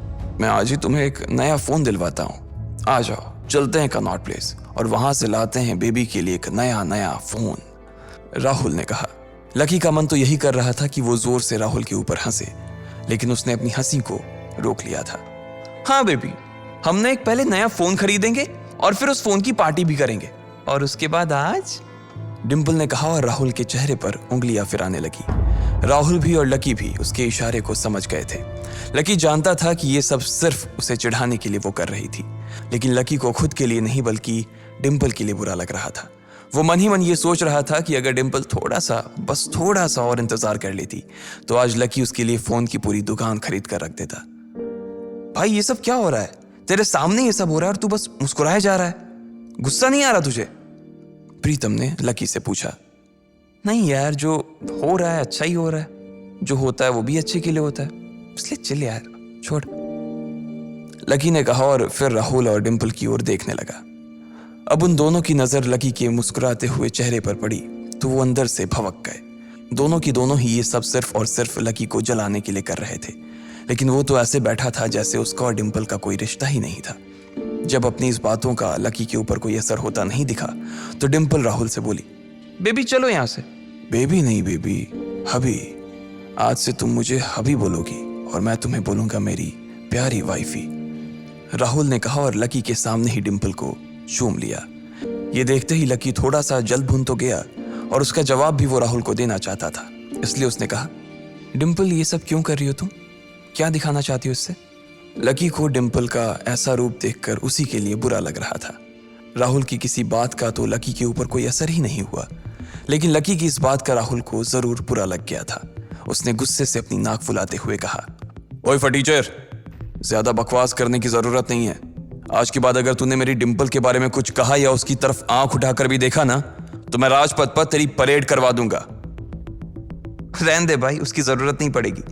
मैं आज ही तुम्हें एक नया फोन दिलवाता हूँ। आ जाओ, चलते हैं कनॉट प्लेस और वहां से लाते हैं बेबी के लिए एक नया फोन, राहुल ने कहा। लकी का मन तो यही कर रहा था कि वो जोर से राहुल के ऊपर हंसे, लेकिन उसने अपनी हंसी को रोक लिया था। हाँ बेबी, हमने एक पहले नया फोन खरीदेंगे और फिर उस फोन की पार्टी भी करेंगे, और उसके बाद आज, डिम्पल ने कहा और राहुल के चेहरे पर उंगलियां फिराने लगी। राहुल भी और लकी भी उसके इशारे को समझ गए थे। लकी जानता था कि ये सब सिर्फ उसे चिढ़ाने के लिए वो कर रही थी, लेकिन लकी को खुद के लिए नहीं बल्कि डिम्पल के लिए बुरा लग रहा था। वो मन ही मन ये सोच रहा था कि अगर डिम्पल बस थोड़ा सा और इंतजार कर लेती तो आज लकी उसके लिए फोन की पूरी दुकान खरीद कर रख देता। भाई ये सब क्या हो रहा है? तेरे सामने ये सब हो रहा है और तू बस मुस्कुराए जा रहा है, गुस्सा नहीं आ रहा तुझे? प्रीतम ने लकी से पूछा। नहीं यार, जो हो रहा है अच्छा ही हो रहा है, जो होता है वो भी अच्छे के लिए होता है, इसलिए चिल यार, छोड़, लकी ने कहा और फिर राहुल और डिम्पल की ओर देखने लगा। अब उन दोनों की नजर लकी के मुस्कुराते हुए चेहरे पर पड़ी तो वो अंदर से भवक गए। दोनों की दोनों ही ये सब सिर्फ और सिर्फ लकी को जलाने के लिए कर रहे थे, लेकिन वो तो ऐसे बैठा था जैसे उसका और डिम्पल का कोई रिश्ता ही नहीं था। जब अपनी इस बातों का लकी के ऊपर कोई असर होता नहीं दिखा तो डिम्पल राहुल से बोली, बेबी चलो यहां से। बेबी नहीं बेबी, हबी। आज से तुम मुझे हबी बोलोगी और मैं तुम्हें बोलूंगा मेरी प्यारी वाइफी, राहुल ने कहा और लकी के सामने ही डिम्पल को चूम लिया। ये देखते ही लकी थोड़ा सा जल भुन तो गया और उसका जवाब भी वो राहुल को देना चाहता था, इसलिए उसने कहा, डिम्पल ये सब क्यों कर रही हो तुम? क्या दिखाना चाहती हो इससे? लकी को डिम्पल का ऐसा रूप देखकर उसी के लिए बुरा लग रहा था। राहुल की किसी बात का तो लकी के ऊपर कोई असर ही नहीं हुआ, लेकिन लकी की इस बात का राहुल को जरूर बुरा लग गया था। उसने गुस्से से अपनी नाक फुलाते हुए कहा, ओए फटीचर, ज्यादा बकवास करने की जरूरत नहीं है। आज के बाद अगर तूने मेरी डिम्पल के बारे में कुछ कहा या उसकी तरफ आंख उठाकर भी देखा ना तो मैं राजपथ पर तेरी परेड करवा दूंगा। रहने दे भाई, उसकी जरूरत नहीं पड़ेगी।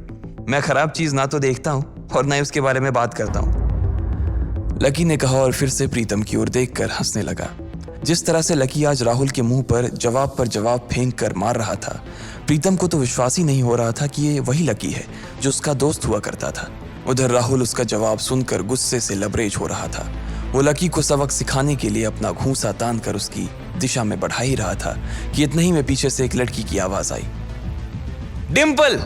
मैं खराब चीज ना तो देखता हूं और ना ही उसके बारे में बात करता हूं, लकी ने कहा और फिर से प्रीतम की ओर देखकर हंसने लगा। जिस तरह से लकी आज राहुल के मुंह पर जवाब फेंक कर मार रहा था, प्रीतम को तो विश्वास ही नहीं हो रहा था कि ये वही लकी है जो उसका दोस्त हुआ करता था। उधर राहुल उसका जवाब सुनकर गुस्से से लबरेज हो रहा था। वो लकी को सबक सिखाने के लिए अपना घूंसा तान कर उसकी दिशा में बढ़ा ही रहा था कि इतना ही में पीछे से एक लड़की की आवाज आई, डिम्पल।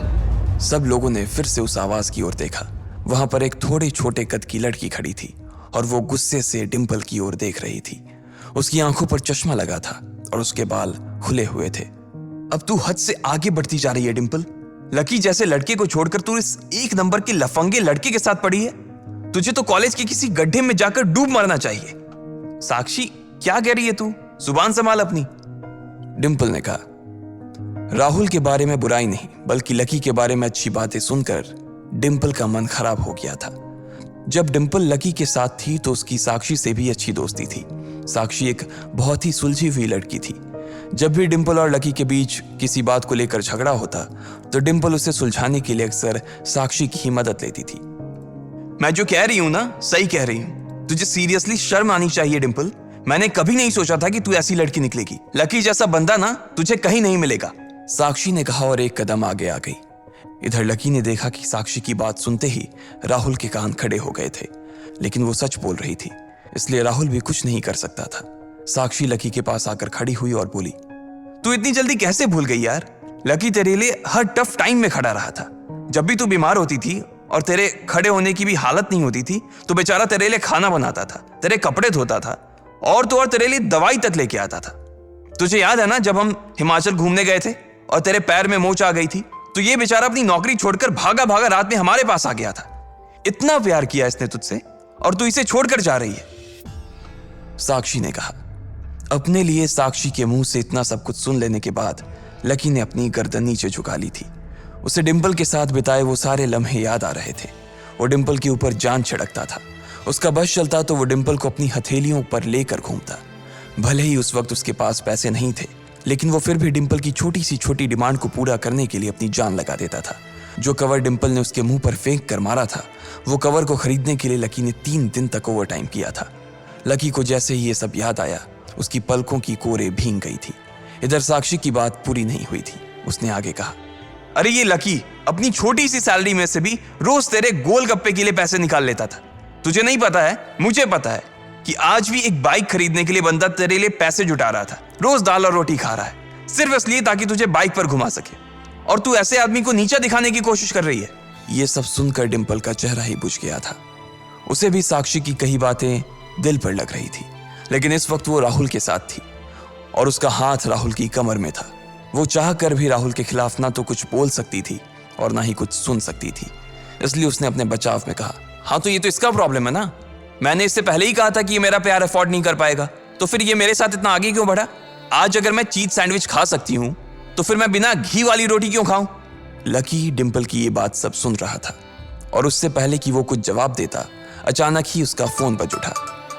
सब लोगों ने फिर से उस आवाज की ओर देखा। वहां पर एक थोड़े छोटे कद की लड़की खड़ी थी और वो गुस्से से डिम्पल की ओर देख रही थी। उसकी आंखों पर चश्मा लगा था और उसके बाल खुले हुए थे। अब तू हद से आगे बढ़ती जा रही है डिम्पल। लकी जैसे लड़के को छोड़कर तू इस एक नंबर के लफंगे लड़के के साथ पड़ी है। तुझे तो कॉलेज के किसी गड्ढे में जाकर डूब मरना चाहिए। साक्षी, क्या कह रही है तू? जुबान संभाल अपनी, डिम्पल ने कहा। राहुल के बारे में बुराई नहीं बल्कि लकी के बारे में अच्छी बातें सुनकर डिम्पल का मन खराब हो गया था। जब डिम्पल लकी के साथ थी तो उसकी साक्षी से भी अच्छी दोस्ती थी। साक्षी एक बहुत ही सुलझी हुई लड़की थी। जब भी डिम्पल और लकी के बीच किसी बात को लेकर झगड़ा होता तो डिम्पल उसे सुलझाने के लिए अक्सर साक्षी की ही मदद लेती थी। मैं जो कह रही हूं ना सही कह रही हूं। तुझे सीरियसली शर्म आनी चाहिए डिम्पल। मैंने कभी नहीं सोचा था कि तू ऐसी लड़की निकलेगी। लकी जैसा बंदा ना तुझे कहीं नहीं मिलेगा, साक्षी ने कहा और एक कदम आगे आ गई। इधर लकी ने देखा कि साक्षी की बात सुनते ही राहुल के कान खड़े हो गए थे, लेकिन वो सच बोल रही थी, इसलिए राहुल भी कुछ नहीं कर सकता था। साक्षी लकी के पास आकर खड़ी हुई और बोली, तू इतनी जल्दी कैसे भूल गई यार? लकी तेरे लिए हर टफ टाइम में खड़ा रहा था। जब भी तू बीमार होती थी और तेरे खड़े होने की भी हालत नहीं होती थी तो बेचारा तेरे लिए खाना बनाता था, तेरे कपड़े धोता था और तो और तेरे लिए दवाई तक लेके आता था। तुझे याद है ना जब हम हिमाचल घूमने गए थे और तेरे पैर में मोच आ गई थी तो ये बेचारा अपनी नौकरी छोड़कर भागा भागा रात में हमारे पास आ गया था। इतना प्यार किया इसने तुझसे और तू इसे छोड़कर जा रही है, साक्षी ने कहा। अपने लिए साक्षी के मुंह से इतना सब कुछ सुन लेने के बाद लकी ने अपनी गर्दन नीचे झुका ली थी। उसे डिम्पल के साथ बिताए वो सारे लम्हे याद आ रहे थे। वो डिम्पल के ऊपर जान छिड़कता था। उसका बस चलता तो वो डिम्पल को अपनी हथेलियों पर लेकर घूमता। भले ही उस वक्त उसके पास पैसे नहीं थे, लेकिन वो फिर भी डिम्पल की छोटी सी छोटी डिमांड को पूरा करने के लिए अपनी जान लगा देता था। जो कवर डिम्पल ने उसके मुंह पर फेंक कर मारा था, वो कवर को खरीदने के लिए लकी ने 3 दिन तक ओवर टाइम किया था। लकी को जैसे ही ये सब याद आया, उसकी पलकों की कोरे भींग गई थी। इधर साक्षी की बात पूरी नहीं हुई थी। उसने आगे कहा, अरे ये लकी अपनी छोटी सी सैलरी में से भी रोज तेरे गोलगप्पे के लिए पैसे निकाल लेता था। तुझे नहीं पता है, मुझे पता है कि आज भी एक बाइक खरीदने के लिए बंदा तेरे लिए पैसे जुटा रहा था। रोज दाल और रोटी खा रहा है सिर्फ इसलिए ताकि तुझे बाइक पर घुमा सके, और तू ऐसे आदमी को नीचा दिखाने की कोशिश कर रही है। ये सब सुनकर डिम्पल का चेहरा ही बुझ गया था। उसे भी साक्षी की कही बातें दिल पर लग रही थी, लेकिन इस वक्त वो राहुल के साथ थी और उसका हाथ राहुल की कमर में था। वो चाह कर भी राहुल के खिलाफ ना तो कुछ बोल सकती थी और ना ही कुछ सुन सकती थी। इसलिए उसने अपने बचाव में कहा, हाँ तो ये तो इसका प्रॉब्लम है ना। मैंने इससे पहले ही कहा था कि ये मेरा प्यार अफोर्ड नहीं कर पाएगा, तो फिर ये मेरे साथ इतना आगे क्यों बढ़ा? आज अगर मैं चीज सैंडविच खा सकती हूँ तो फिर मैं बिना घी वाली रोटी क्यों खाऊं? लकी डिम्पल की ये बात सब सुन रहा था और उससे पहले कि वो कुछ जवाब देता, अचानक ही उसका फोन बज उठा।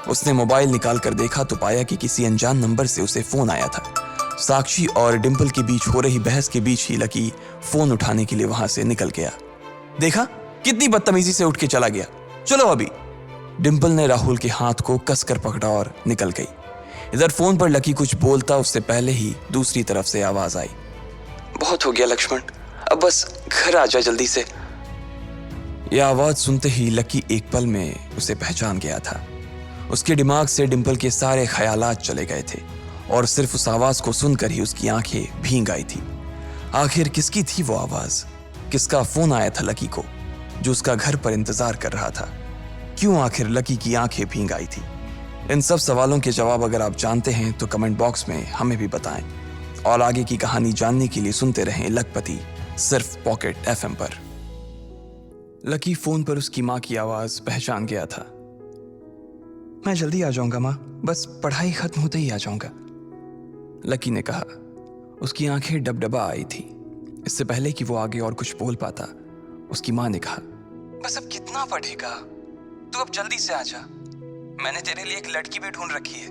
उसने मोबाइल निकाल कर देखा तो पाया कि किसी अनजान नंबर से उसे फोन आया था। साक्षी और डिम्पल के बीच हो रही बहस के बीच ही लकी फोन उठाने के लिए वहां से निकल गया। देखा कितनी बदतमीजी से उठ के चला गया, चलो अभी। डिम्पल ने राहुल के हाथ को कसकर पकड़ा और निकल गई। इधर फोन पर लकी कुछ बोलता उससे पहले ही दूसरी तरफ से आवाज आई, बहुत हो गया लक्ष्मण, अब बस घर आ जा जल्दी से। यह आवाज सुनते ही लकी एक पल में उसे पहचान गया था। उसके दिमाग से डिम्पल के सारे ख्यालात चले गए थे और सिर्फ उस आवाज को सुनकर ही उसकी आंखें भीग आई थी। आखिर किसकी थी वो आवाज? किसका फोन आया था लकी को जो उसका घर पर इंतजार कर रहा था? क्यों आखिर लकी की आंखें भीग आई थी? इन सब सवालों के जवाब अगर आप जानते हैं तो कमेंट बॉक्स में हमें भी बताएं और आगे की कहानी जानने के लिए सुनते रहें लखपति, सिर्फ पॉकेट FM पर। लकी फोन पर उसकी माँ की आवाज पहचान गया था। मैं जल्दी आ जाऊंगा माँ, बस पढ़ाई खत्म होते ही आ जाऊंगा, लकी ने कहा। उसकी आंखें डबडबा आई थी। इससे पहले कि वो आगे और कुछ बोल पाता, उसकी माँ ने कहा, बस अब कितना पढ़ेगा, तू अब जल्दी से आ जा, मैंने तेरे लिए एक लड़की भी ढूंढ रखी है,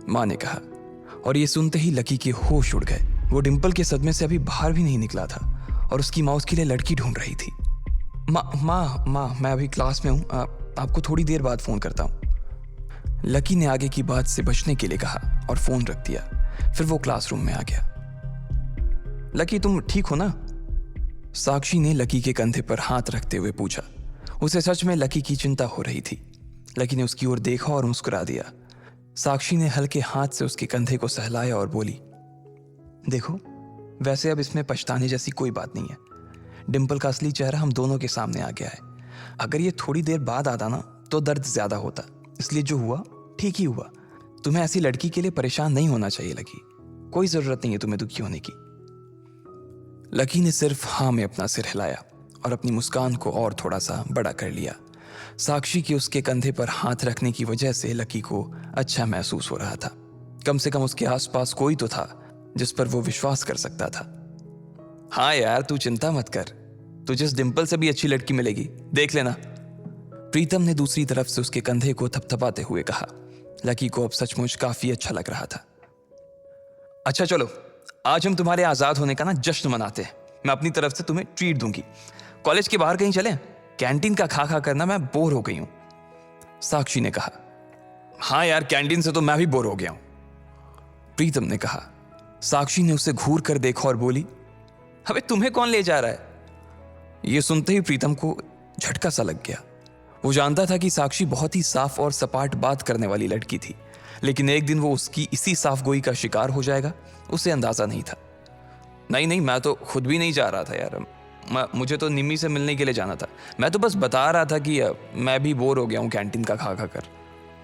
माँ ने कहा। और ये सुनते ही लकी के होश उड़ गए। वो डिम्पल के सदमे से अभी बाहर भी नहीं निकला था और उसकी माँ उसके लिए लड़की ढूंढ रही थी। माँ मैं अभी क्लास में हूँ, आपको थोड़ी देर बाद फोन करता हूँ, लकी ने आगे की बात से बचने के लिए कहा और फोन रख दिया। फिर वो क्लासरूम में आ गया। लकी तुम ठीक हो ना? साक्षी ने लकी के कंधे पर हाथ रखते हुए पूछा। उसे सच में लकी की चिंता हो रही थी। लकी ने उसकी ओर देखा और मुस्कुरा दिया। साक्षी ने हल्के हाथ से उसके कंधे को सहलाया और बोली, देखो वैसे अब इसमें पछताने जैसी कोई बात नहीं है। डिम्पल का असली चेहरा हम दोनों के सामने आ गया है। अगर ये थोड़ी देर बाद आता ना तो दर्द ज्यादा होता, इसलिए जो हुआ ठीक ही हुआ। तुम्हें ऐसी लड़की के लिए परेशान नहीं होना चाहिए लकी, कोई जरूरत नहीं है तुम्हें दुखी होने की। लकी ने सिर्फ हाँ में अपना सिर हिलाया और अपनी मुस्कान को और थोड़ा सा बड़ा कर लिया। साक्षी के उसके कंधे पर हाथ रखने की वजह से लकी को अच्छा महसूस हो रहा था। कम से कम उसके आसपास कोई तो था जिस पर वो विश्वास कर सकता था। हाँ यार, तू चिंता मत कर, तुझे इस डिंपल से भी अच्छी लड़की मिलेगी, देख लेना। प्रीतम ने दूसरी तरफ से उसके कंधे को थपथपाते हुए कहा। लकी को अब सचमुच काफी अच्छा लग रहा था। अच्छा चलो, आज हम तुम्हारे आजाद होने का ना जश्न मनाते हैं। मैं अपनी तरफ से तुम्हें ट्रीट दूंगी। कॉलेज के बाहर कहीं चलें? कैंटीन का खा खा करना मैं बोर हो गई हूं। साक्षी ने कहा। हाँ यार, कैंटीन से तो मैं भी बोर हो गया हूं, प्रीतम ने कहा। साक्षी ने उसे घूर कर देखा और बोली, अबे तुम्हें कौन ले जा रहा है? यह सुनते ही प्रीतम को झटका सा लग गया। वो जानता था कि साक्षी बहुत ही साफ और सपाट बात करने वाली लड़की थी, लेकिन एक दिन वो उसकी इसी साफगोई का शिकार हो जाएगा, उसे अंदाजा नहीं था। नहीं, मैं तो खुद भी नहीं जा रहा था यार, मुझे तो निम्मी से मिलने के लिए जाना था। मैं तो बस बता रहा था कि मैं भी बोर हो गया हूँ कैंटीन का खा खा कर,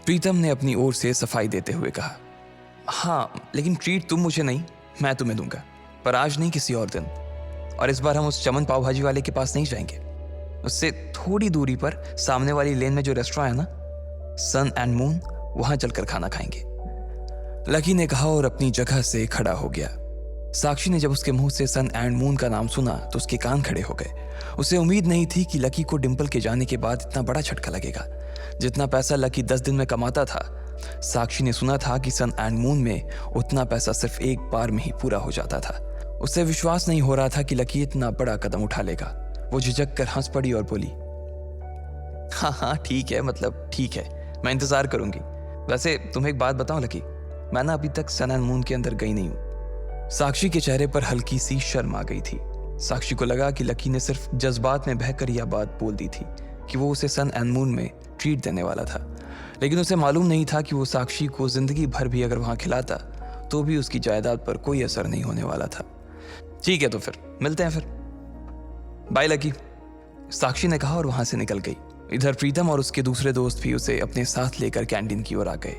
प्रीतम ने अपनी ओर से सफाई देते हुए कहा। हाँ, लेकिन ट्रीट तुम मुझे नहीं, मैं तुम्हें दूंगा, पर आज नहीं, किसी और दिन। और इस बार हम उस चमन पाव भाजी वाले के पास नहीं जाएंगे, उससे थोड़ी दूरी पर सामने वाली लेन में जो रेस्टोरेंट है ना, सन एंड मून, वहां चलकर खाना खाएंगे, लकी ने कहा और अपनी जगह से खड़ा हो गया। साक्षी ने जब उसके मुंह से सन एंड मून का नाम सुना तो उसके कान खड़े हो गए। उसे उम्मीद नहीं थी कि लकी को डिंपल के जाने के बाद इतना बड़ा झटका लगेगा। जितना पैसा लकी 10 दिन में कमाता था, साक्षी ने सुना था कि सन एंड मून में उतना पैसा सिर्फ एक बार में ही पूरा हो जाता था। उसे विश्वास नहीं हो रहा था कि लकी इतना बड़ा कदम उठा लेगा। वो झिझक कर हंस पड़ी और बोली, हाँ ठीक है, मतलब ठीक है, मैं इंतजार करूंगी। वैसे तुम्हें एक बात बताऊं लकी, मैं ना अभी तक सन एंड मून के अंदर गई नहीं हूं। साक्षी के चेहरे पर हल्की सी शर्म आ गई थी। साक्षी को लगा कि लकी ने सिर्फ जज्बात में बहकर यह बात बोल दी थी कि वो उसे सन एंड मून में ट्रीट देने वाला था, लेकिन उसे मालूम नहीं था कि वो साक्षी को जिंदगी भर भी अगर वहां खिलाता तो भी उसकी जायदाद पर कोई असर नहीं होने वाला था। ठीक है, तो फिर मिलते हैं, फिर बाय लकी, साक्षी ने कहा और वहां से निकल गई। इधर प्रीतम और उसके दूसरे दोस्त भी उसे अपने साथ लेकर कैंटीन की ओर आ गए।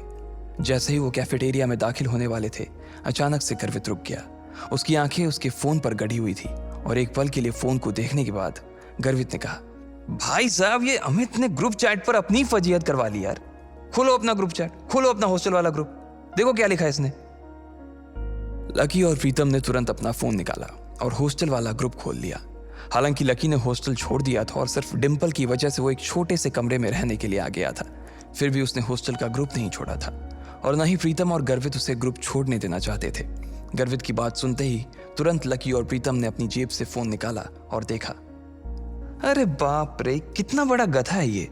जैसे ही वो कैफेटेरिया में दाखिल होने वाले थे, अचानक से गर्वित रुक गया। उसकी आंखें उसके फोन पर गड़ी हुई थी और एक पल के लिए फोन को देखने के बाद गर्वित ने कहा, भाई साहब, ये अमित ने ग्रुप चैट पर अपनी फजीहत करवा ली यार। खोलो अपना ग्रुप चैट, खोलो अपना हॉस्टल वाला ग्रुप, देखो क्या लिखा है इसने। लकी और प्रीतम ने तुरंत अपना फोन निकाला और हॉस्टल वाला ग्रुप खोल लिया। हालांकि लकी ने हॉस्टल छोड़ दिया था और सिर्फ डिंपल की वजह से वो एक छोटे से कमरे में रहने के लिए आ गया था, फिर भी उसने हॉस्टल का ग्रुप नहीं छोड़ा था और न ही प्रीतम और गर्वित उसे ग्रुप छोड़ने देना चाहते थे। गर्वित की बात सुनते ही तुरंत लकी और प्रीतम ने अपनी जेब से फोन निकाला और देखा। अरे बाप रे, कितना बड़ा गधा है ये,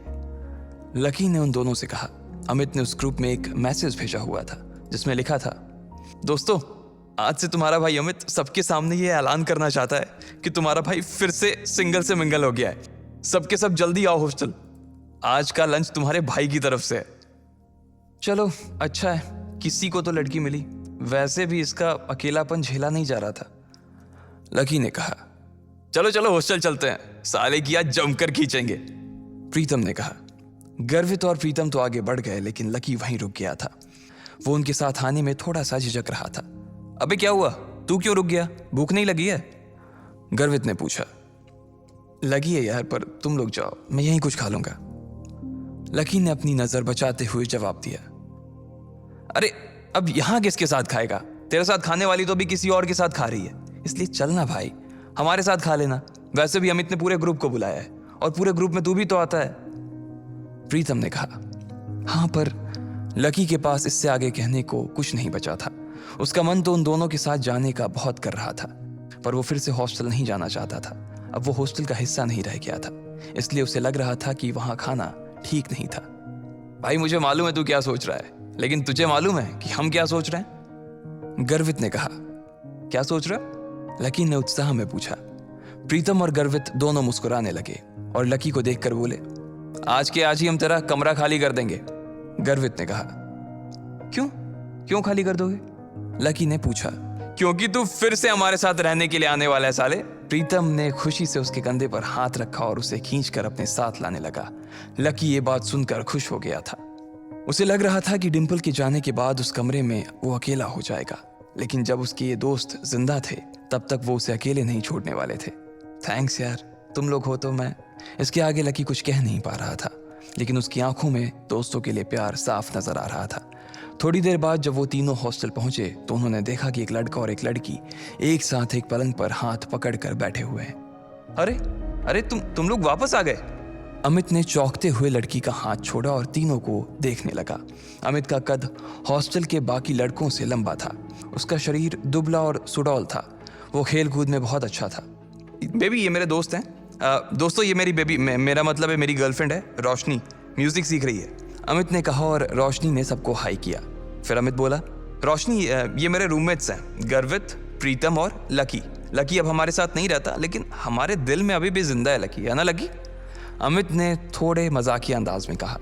लकी ने उन दोनों से कहा। अमित ने उस ग्रुप में एक मैसेज भेजा हुआ था जिसमें लिखा था, दोस्तों, आज से तुम्हारा भाई अमित सबके सामने ये ऐलान करना चाहता है कि तुम्हारा भाई फिर से सिंगल से मिंगल हो गया है। सबके सब जल्दी आओ हॉस्टल, आज का लंच तुम्हारे भाई की तरफ से है। चलो अच्छा है, किसी को तो लड़की मिली, वैसे भी इसका अकेलापन झेला नहीं जा रहा था, लकी ने कहा। चलो चलो हॉस्टल चलते हैं, साले की आज जमकर खींचेंगे, प्रीतम ने कहा। गर्वित और प्रीतम तो आगे बढ़ गए, लेकिन लकी वहीं रुक गया था। वो उनके साथ आने में थोड़ा सा झिझक रहा था। अबे क्या हुआ, तू क्यों रुक गया, भूख नहीं लगी है, गर्वित ने पूछा। लगी है यार, पर तुम लोग जाओ, मैं यहीं कुछ खा लूंगा, लकी ने अपनी नजर बचाते हुए जवाब दिया। अरे अब यहां किसके साथ खाएगा, तेरे साथ खाने वाली तो भी किसी और के साथ खा रही है, इसलिए चलना भाई, हमारे साथ खा लेना। वैसे भी अमित ने पूरे ग्रुप को बुलाया है और पूरे ग्रुप में तू भी तो आता है, प्रीतम ने कहा। हाँ, पर लकी के पास इससे आगे कहने को कुछ नहीं बचा था। उसका मन तो उन दोनों के साथ जाने का बहुत कर रहा था, पर वो फिर से हॉस्टल नहीं जाना चाहता था। अब वो हॉस्टल का हिस्सा नहीं रह गया था, इसलिए उसे लग रहा था कि वहां खाना ठीक नहीं था। भाई मुझे मालूम है तू क्या सोच रहा है, लेकिन तुझे मालूम है कि हम क्या सोच रहे हैं, गर्वित ने कहा। क्या सोच रहा, लकी ने उत्साह में पूछा। प्रीतम और गर्वित दोनों मुस्कुराने लगे और लकी को देखकर बोले, आज के आज ही हम तेरा कमरा खाली कर देंगे, गर्वित ने कहा। क्यों खाली कर दोगे, लकी ने पूछा। क्योंकि तू फिर से हमारे साथ रहने के लिए आने वाला है साले, प्रीतम ने खुशी से उसके कंधे पर हाथ रखा और उसे खींचकर अपने साथ लाने लगा। लकी ये बात सुनकर खुश हो गया था। उसे लग रहा था कि डिंपल के जाने के बाद उस कमरे में वो अकेला हो जाएगा, लेकिन जब उसके ये दोस्त जिंदा थे तब तक वो उसे अकेले नहीं छोड़ने वाले थे। थैंक्स यार, तुम लोग हो तो मैं। इसके आगे लकी कुछ कह नहीं पा रहा था, लेकिन उसकी आंखों में दोस्तों के लिए प्यार साफ नजर आ रहा था। थोड़ी देर बाद जब वो तीनों हॉस्टल पहुंचे तो उन्होंने देखा कि एक लड़का और एक लड़की एक साथ एक पलंग पर हाथ पकड़कर बैठे हुए हैं। अरे अरे तुम लोग वापस आ गए? अमित ने चौंकते हुए लड़की का हाथ छोड़ा और तीनों को देखने लगा। अमित का कद हॉस्टल के बाकी लड़कों से लंबा था। उसका शरीर दुबला और सुडौल था। वो खेल कूद में बहुत अच्छा था। बेबी, ये मेरे दोस्त हैं। दोस्तों, ये मेरी बेबी, मेरा मतलब है मेरी गर्लफ्रेंड है रोशनी, म्यूजिक सीख रही है। अमित ने कहा और रोशनी ने सबको हाई किया। फिर अमित बोला, रोशनी, ये मेरे रूममेट्स हैं, गर्वित, प्रीतम और लकी। लकी अब हमारे साथ नहीं रहता, लेकिन हमारे दिल में अभी भी जिंदा है लकी, है ना लकी? अमित ने थोड़े मजाकिया अंदाज में कहा।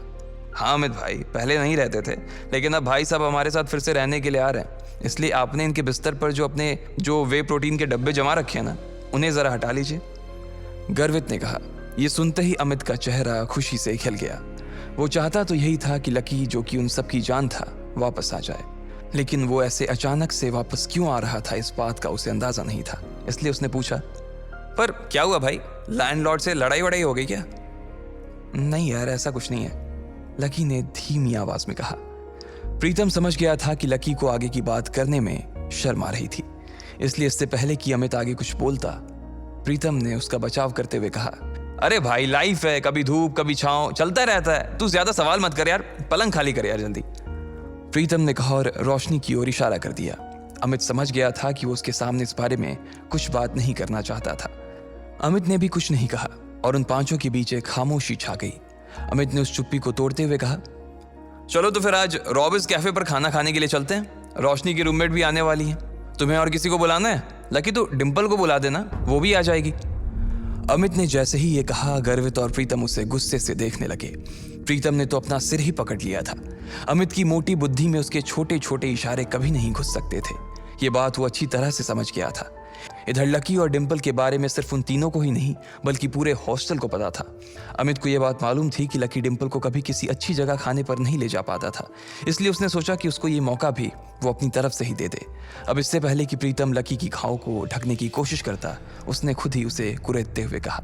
हाँ अमित भाई, पहले नहीं रहते थे, लेकिन अब भाई साहब हमारे साथ फिर से रहने के लिए आ रहे हैं। इसलिए आपने इनके बिस्तर पर जो वे प्रोटीन के डब्बे जमा रखे हैं ना, उन्हें ज़रा हटा लीजिए, गर्वित ने कहा। यह सुनते ही अमित का चेहरा खुशी से खिल गया। वो चाहता तो यही था कि लकी, जो कि उन सब की जान था, वापस आ जाए, लेकिन वो ऐसे अचानक से वापस क्यों आ रहा था, इस बात का उसे अंदाजा नहीं था। इसलिए उसने पूछा, पर क्या हुआ भाई, लैंडलॉर्ड से लड़ाई वड़ाई हो गई क्या? नहीं यार, ऐसा कुछ नहीं है, लकी ने धीमी आवाज में कहा। प्रीतम समझ गया था कि लकी को आगे की बात करने में शर्म आ रही थी, इसलिए इससे पहले कि अमित आगे कुछ बोलता, प्रीतम ने उसका बचाव करते हुए कहा, अरे भाई, लाइफ है, कभी धूप कभी छांव, चलता रहता है। तू ज्यादा सवाल मत कर यार, पलंग खाली कर यार जल्दी, प्रीतम ने कहा और रोशनी की ओर इशारा कर दिया। अमित समझ गया था कि वो उसके सामने इस बारे में कुछ बात नहीं करना चाहता था। अमित ने भी कुछ नहीं कहा और उन पांचों के बीच एक खामोशी छा गई। अमित ने उस चुप्पी को तोड़ते हुए कहा, चलो तो फिर आज रॉबिस कैफे पर खाना खाने के लिए चलते हैं। रोशनी की रूममेट भी आने वाली है। तुम्हें और किसी को बुलाना है? लकी, तो डिम्पल को बुला देना, वो भी आ जाएगी। अमित ने जैसे ही ये कहा, गर्वित और प्रीतम उसे गुस्से से देखने लगे। प्रीतम ने तो अपना सिर ही पकड़ लिया था। अमित की मोटी बुद्धि में उसके छोटे छोटे इशारे कभी नहीं घुस सकते थे। ये बात वो अच्छी तरह से समझ गया था। इधर लकी और डिम्पल के बारे में सिर्फ उन तीनों को ही नहीं, बल्कि पूरे हॉस्टल को पता था। अमित को यह बात मालूम थी कि लकी डिम्पल को कभी किसी अच्छी जगह खाने पर नहीं ले जा पाता था, इसलिए उसने सोचा कि उसको ये मौका भी वो अपनी तरफ से ही दे दे। अब इससे पहले कि प्रीतम लकी की घाव को ढकने की कोशिश करता, उसने खुद ही उसे कुरेदते हुए कहा,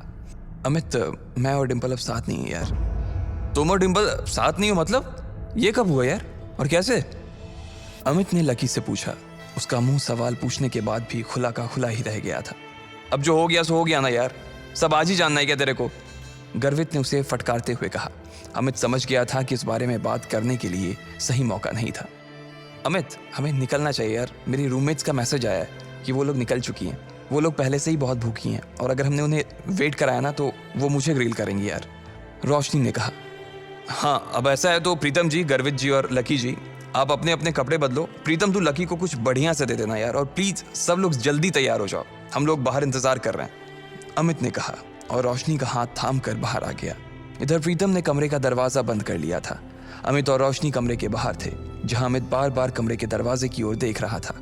अमित, मैं और डिम्पल अब साथ नहीं है यार। तुम और डिम्पल साथ नहीं हो मतलब? ये कब हुआ यार, और कैसे? अमित ने लकी से पूछा। उसका मुंह सवाल पूछने के बाद भी खुला का खुला ही रह गया था। अब जो हो गया सो हो गया ना यार, सब आज ही जानना है क्या तेरे को? गर्वित ने उसे फटकारते हुए कहा। अमित समझ गया था कि इस बारे में बात करने के लिए सही मौका नहीं था। अमित, हमें निकलना चाहिए यार, मेरी रूममेट्स का मैसेज आया है कि वो लोग निकल चुकी हैं। वो लोग पहले से ही बहुत भूखी हैं और अगर हमने उन्हें वेट कराया ना तो वो मुझे ग्रिल करेंगी यार, रोशनी ने कहा। हाँ, अब ऐसा है तो प्रीतम जी, गर्वित जी और लकी जी, आप अपने अपने कपड़े बदलो। प्रीतम, तू लकी को कुछ बढ़िया से दे देना यार, और प्लीज सब लोग जल्दी तैयार हो जाओ, हम लोग बाहर इंतजार कर रहे हैं, अमित ने कहा और रोशनी का हाथ थाम कर बाहर आ गया। इधर प्रीतम ने कमरे का दरवाजा बंद कर लिया था। अमित और रोशनी कमरे के बाहर थे, जहां अमित बार बार कमरे के दरवाजे की ओर देख रहा था।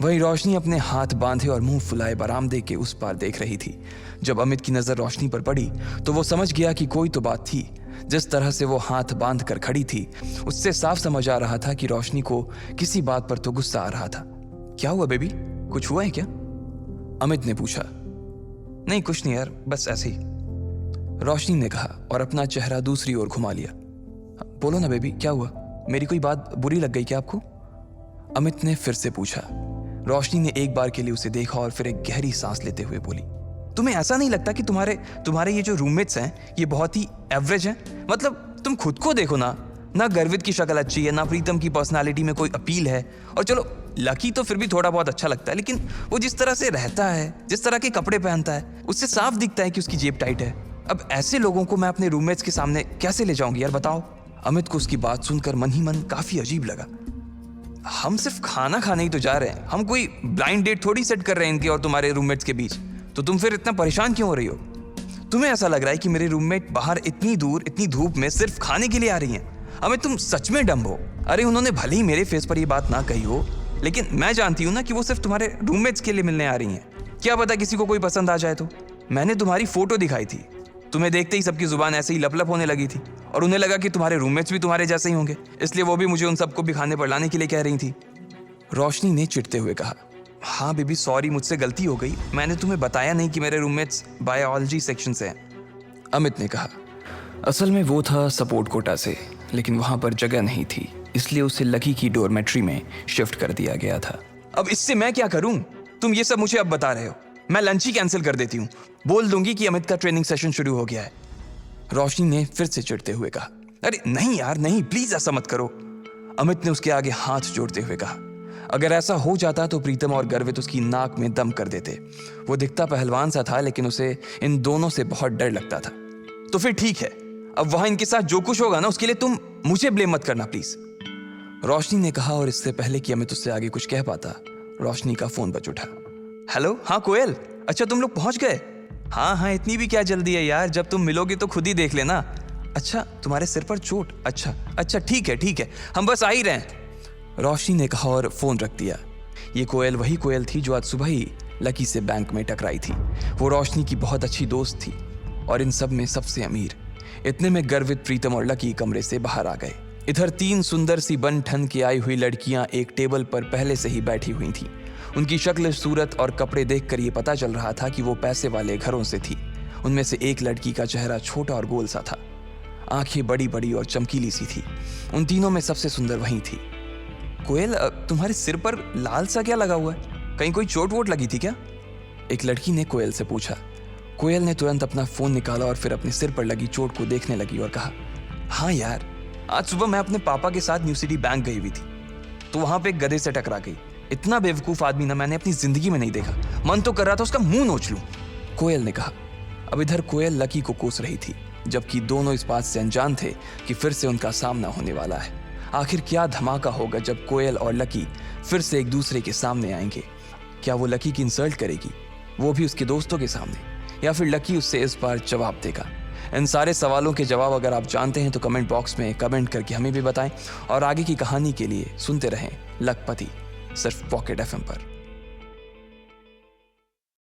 वहीं रोशनी अपने हाथ बांधे और मुंह फुलाए बरामदे के उस पार देख रही थी। जब अमित की नजर रोशनी पर पड़ी तो वो समझ गया कि कोई तो बात थी। जिस तरह से वो हाथ बांध कर खड़ी थी, उससे साफ समझ आ रहा था कि रोशनी को किसी बात पर तो गुस्सा आ रहा था। क्या हुआ बेबी, कुछ हुआ है क्या? अमित ने पूछा। नहीं कुछ नहीं यार, बस ऐसे ही, रोशनी ने कहा और अपना चेहरा दूसरी ओर घुमा लिया। बोलो ना बेबी, क्या हुआ? मेरी कोई बात बुरी लग गई क्या आपको? अमित ने फिर से पूछा। रोशनी ने एक बार के लिए उसे देखा और फिर एक गहरी सांस लेते हुए बोली, तुम्हें ऐसा नहीं लगता कि तुम्हारे ये जो रूममेट्स हैं ये बहुत ही एवरेज हैं? मतलब तुम खुद को देखो ना गर्वित की शक्ल अच्छी है, ना प्रीतम की पर्सनालिटी में कोई अपील है, और चलो लकी तो फिर भी थोड़ा बहुत अच्छा लगता है, लेकिन वो जिस तरह से रहता है, जिस तरह के कपड़े पहनता है, उससे साफ दिखता है कि उसकी जेब टाइट है। अब ऐसे लोगों को मैं अपने रूममेट्स के सामने कैसे ले जाऊंगी यार, बताओ? अमित को उसकी बात सुनकर मन ही मन काफी अजीब लगा। हम सिर्फ खाना खाने ही तो जा रहे हैं, हम कोई ब्लाइंड डेट थोड़ी सेट कर रहे हैं इनके और तुम्हारे रूममेट्स के बीच, तो तुम फिर इतना परेशान क्यों हो रही हो? तुम्हें ऐसा लग रहा है कि मेरे रूममेट बाहर इतनी दूर इतनी धूप में सिर्फ खाने के लिए आ रही हैं? अमित, तुम सच में डम्ब हो। अरे उन्होंने भले ही मेरे फेस पर ये बात ना कही हो, लेकिन मैं जानती हूँ ना कि वो सिर्फ तुम्हारे रूममेट्स के लिए मिलने आ रही हैं। क्या पता किसी को कोई पसंद आ जाए तो। मैंने तुम्हारी फोटो दिखाई थी, तुम्हें देखते ही सबकी जुबान ऐसे ही लप होने लगी थी, और उन्हें लगा कि तुम्हारे रूममेट्स भी तुम्हारे जैसे ही होंगे, इसलिए वो भी मुझे उन सबको भी खाने पर लाने के लिए कह रही थी, रोशनी ने चिढ़ते हुए कहा। हाँ बेबी, सॉरी, मुझसे गलती हो गई, मैंने तुम्हें बताया नहीं कि मेरे रूममेट्स बायोलॉजी सेक्शन से हैं, अमित ने कहा। असल में वो था सपोर्ट कोटा से, लेकिन वहां पर जगह नहीं थी, इसलिए उसे लकी की डोरमेट्री में शिफ्ट कर दिया गया था। अब इससे मैं क्या करूं? तुम ये सब मुझे अब बता रहे हो। मैं लंच ही कैंसिल कर देती हूँ, बोल दूंगी कि अमित का ट्रेनिंग सेशन शुरू हो गया है। रोशनी ने फिर से चिढ़ते हुए कहा। अरे नहीं यार नहीं, प्लीज ऐसा मत करो। अमित ने उसके आगे हाथ जोड़ते हुए कहा। अगर ऐसा हो जाता तो प्रीतम और गर्वित उसकी नाक में दम कर देते। वो दिखता पहलवान सा था, लेकिन उसे इन दोनों से बहुत डर लगता था। तो फिर ठीक है, अब वहां इनके साथ जो कुछ होगा ना, उसके लिए तुम मुझे ब्लेम मत करना प्लीज, रोशनी ने कहा। और इससे पहले कि अमित उससे आगे कुछ कह पाता, रोशनी का फोन बज उठा। हेलो, हाँ कोयल, अच्छा तुम लोग पहुंच गए? हाँ हाँ, इतनी भी क्या जल्दी है यार, जब तुम मिलोगे तो खुद ही देख लेना। अच्छा, तुम्हारे सिर पर चोट? अच्छा ठीक है, हम बस आ ही रहे हैं, रोशनी ने कहा और फोन रख दिया। ये कोयल वही कोयल थी जो आज सुबह ही लकी से बैंक में टकराई थी। वो रोशनी की बहुत अच्छी दोस्त थी और इन सब में सबसे अमीर। इतने में गर्वित, प्रीतम और लकी कमरे से बाहर आ गए। इधर 3 सुंदर सी बन ठन के आई हुई लड़कियां एक टेबल पर पहले से ही बैठी हुई थीं। उनकी शक्ल, सूरत और कपड़े देखकर ये पता चल रहा था कि वो पैसे वाले घरों से थी। उनमें से एक लड़की का चेहरा छोटा और गोल सा था, आंखें बड़ी बड़ी और चमकीली सी थी। उन तीनों में सबसे सुंदर वही थी। कोयल, तुम्हारे सिर पर लाल सा क्या लगा हुआ है? कहीं कोई चोट वोट लगी थी क्या? एक लड़की ने कोयल से पूछा। कोयल ने तुरंत अपना फोन निकाला और फिर अपने सिर पर लगी चोट को देखने लगी और कहा, हाँ यार, आज सुबह मैं अपने पापा के साथ न्यू सिटी बैंक गई हुई थी, तो वहां पे एक गधे से टकरा गई। इतना बेवकूफ आदमी ना मैंने अपनी जिंदगी में नहीं देखा। मन तो कर रहा था उसका मुंह नोच लूं, कोयल ने कहा। अब इधर कोयल लकी को कोस रही थी, जबकि दोनों इस बात से अनजान थे कि फिर से उनका सामना होने वाला है। आखिर क्या धमाका होगा जब कोयल और लकी फिर से एक दूसरे के सामने आएंगे? क्या वो लकी की इंसल्ट करेगी, वो भी उसके दोस्तों के सामने, या फिर लकी उससे इस बार जवाब देगा? इन सारे सवालों के जवाब अगर आप जानते हैं तो कमेंट बॉक्स में कमेंट करके हमें भी बताएं। और आगे की कहानी के लिए सुनते रहें लखपति, सिर्फ पॉकेट FM पर।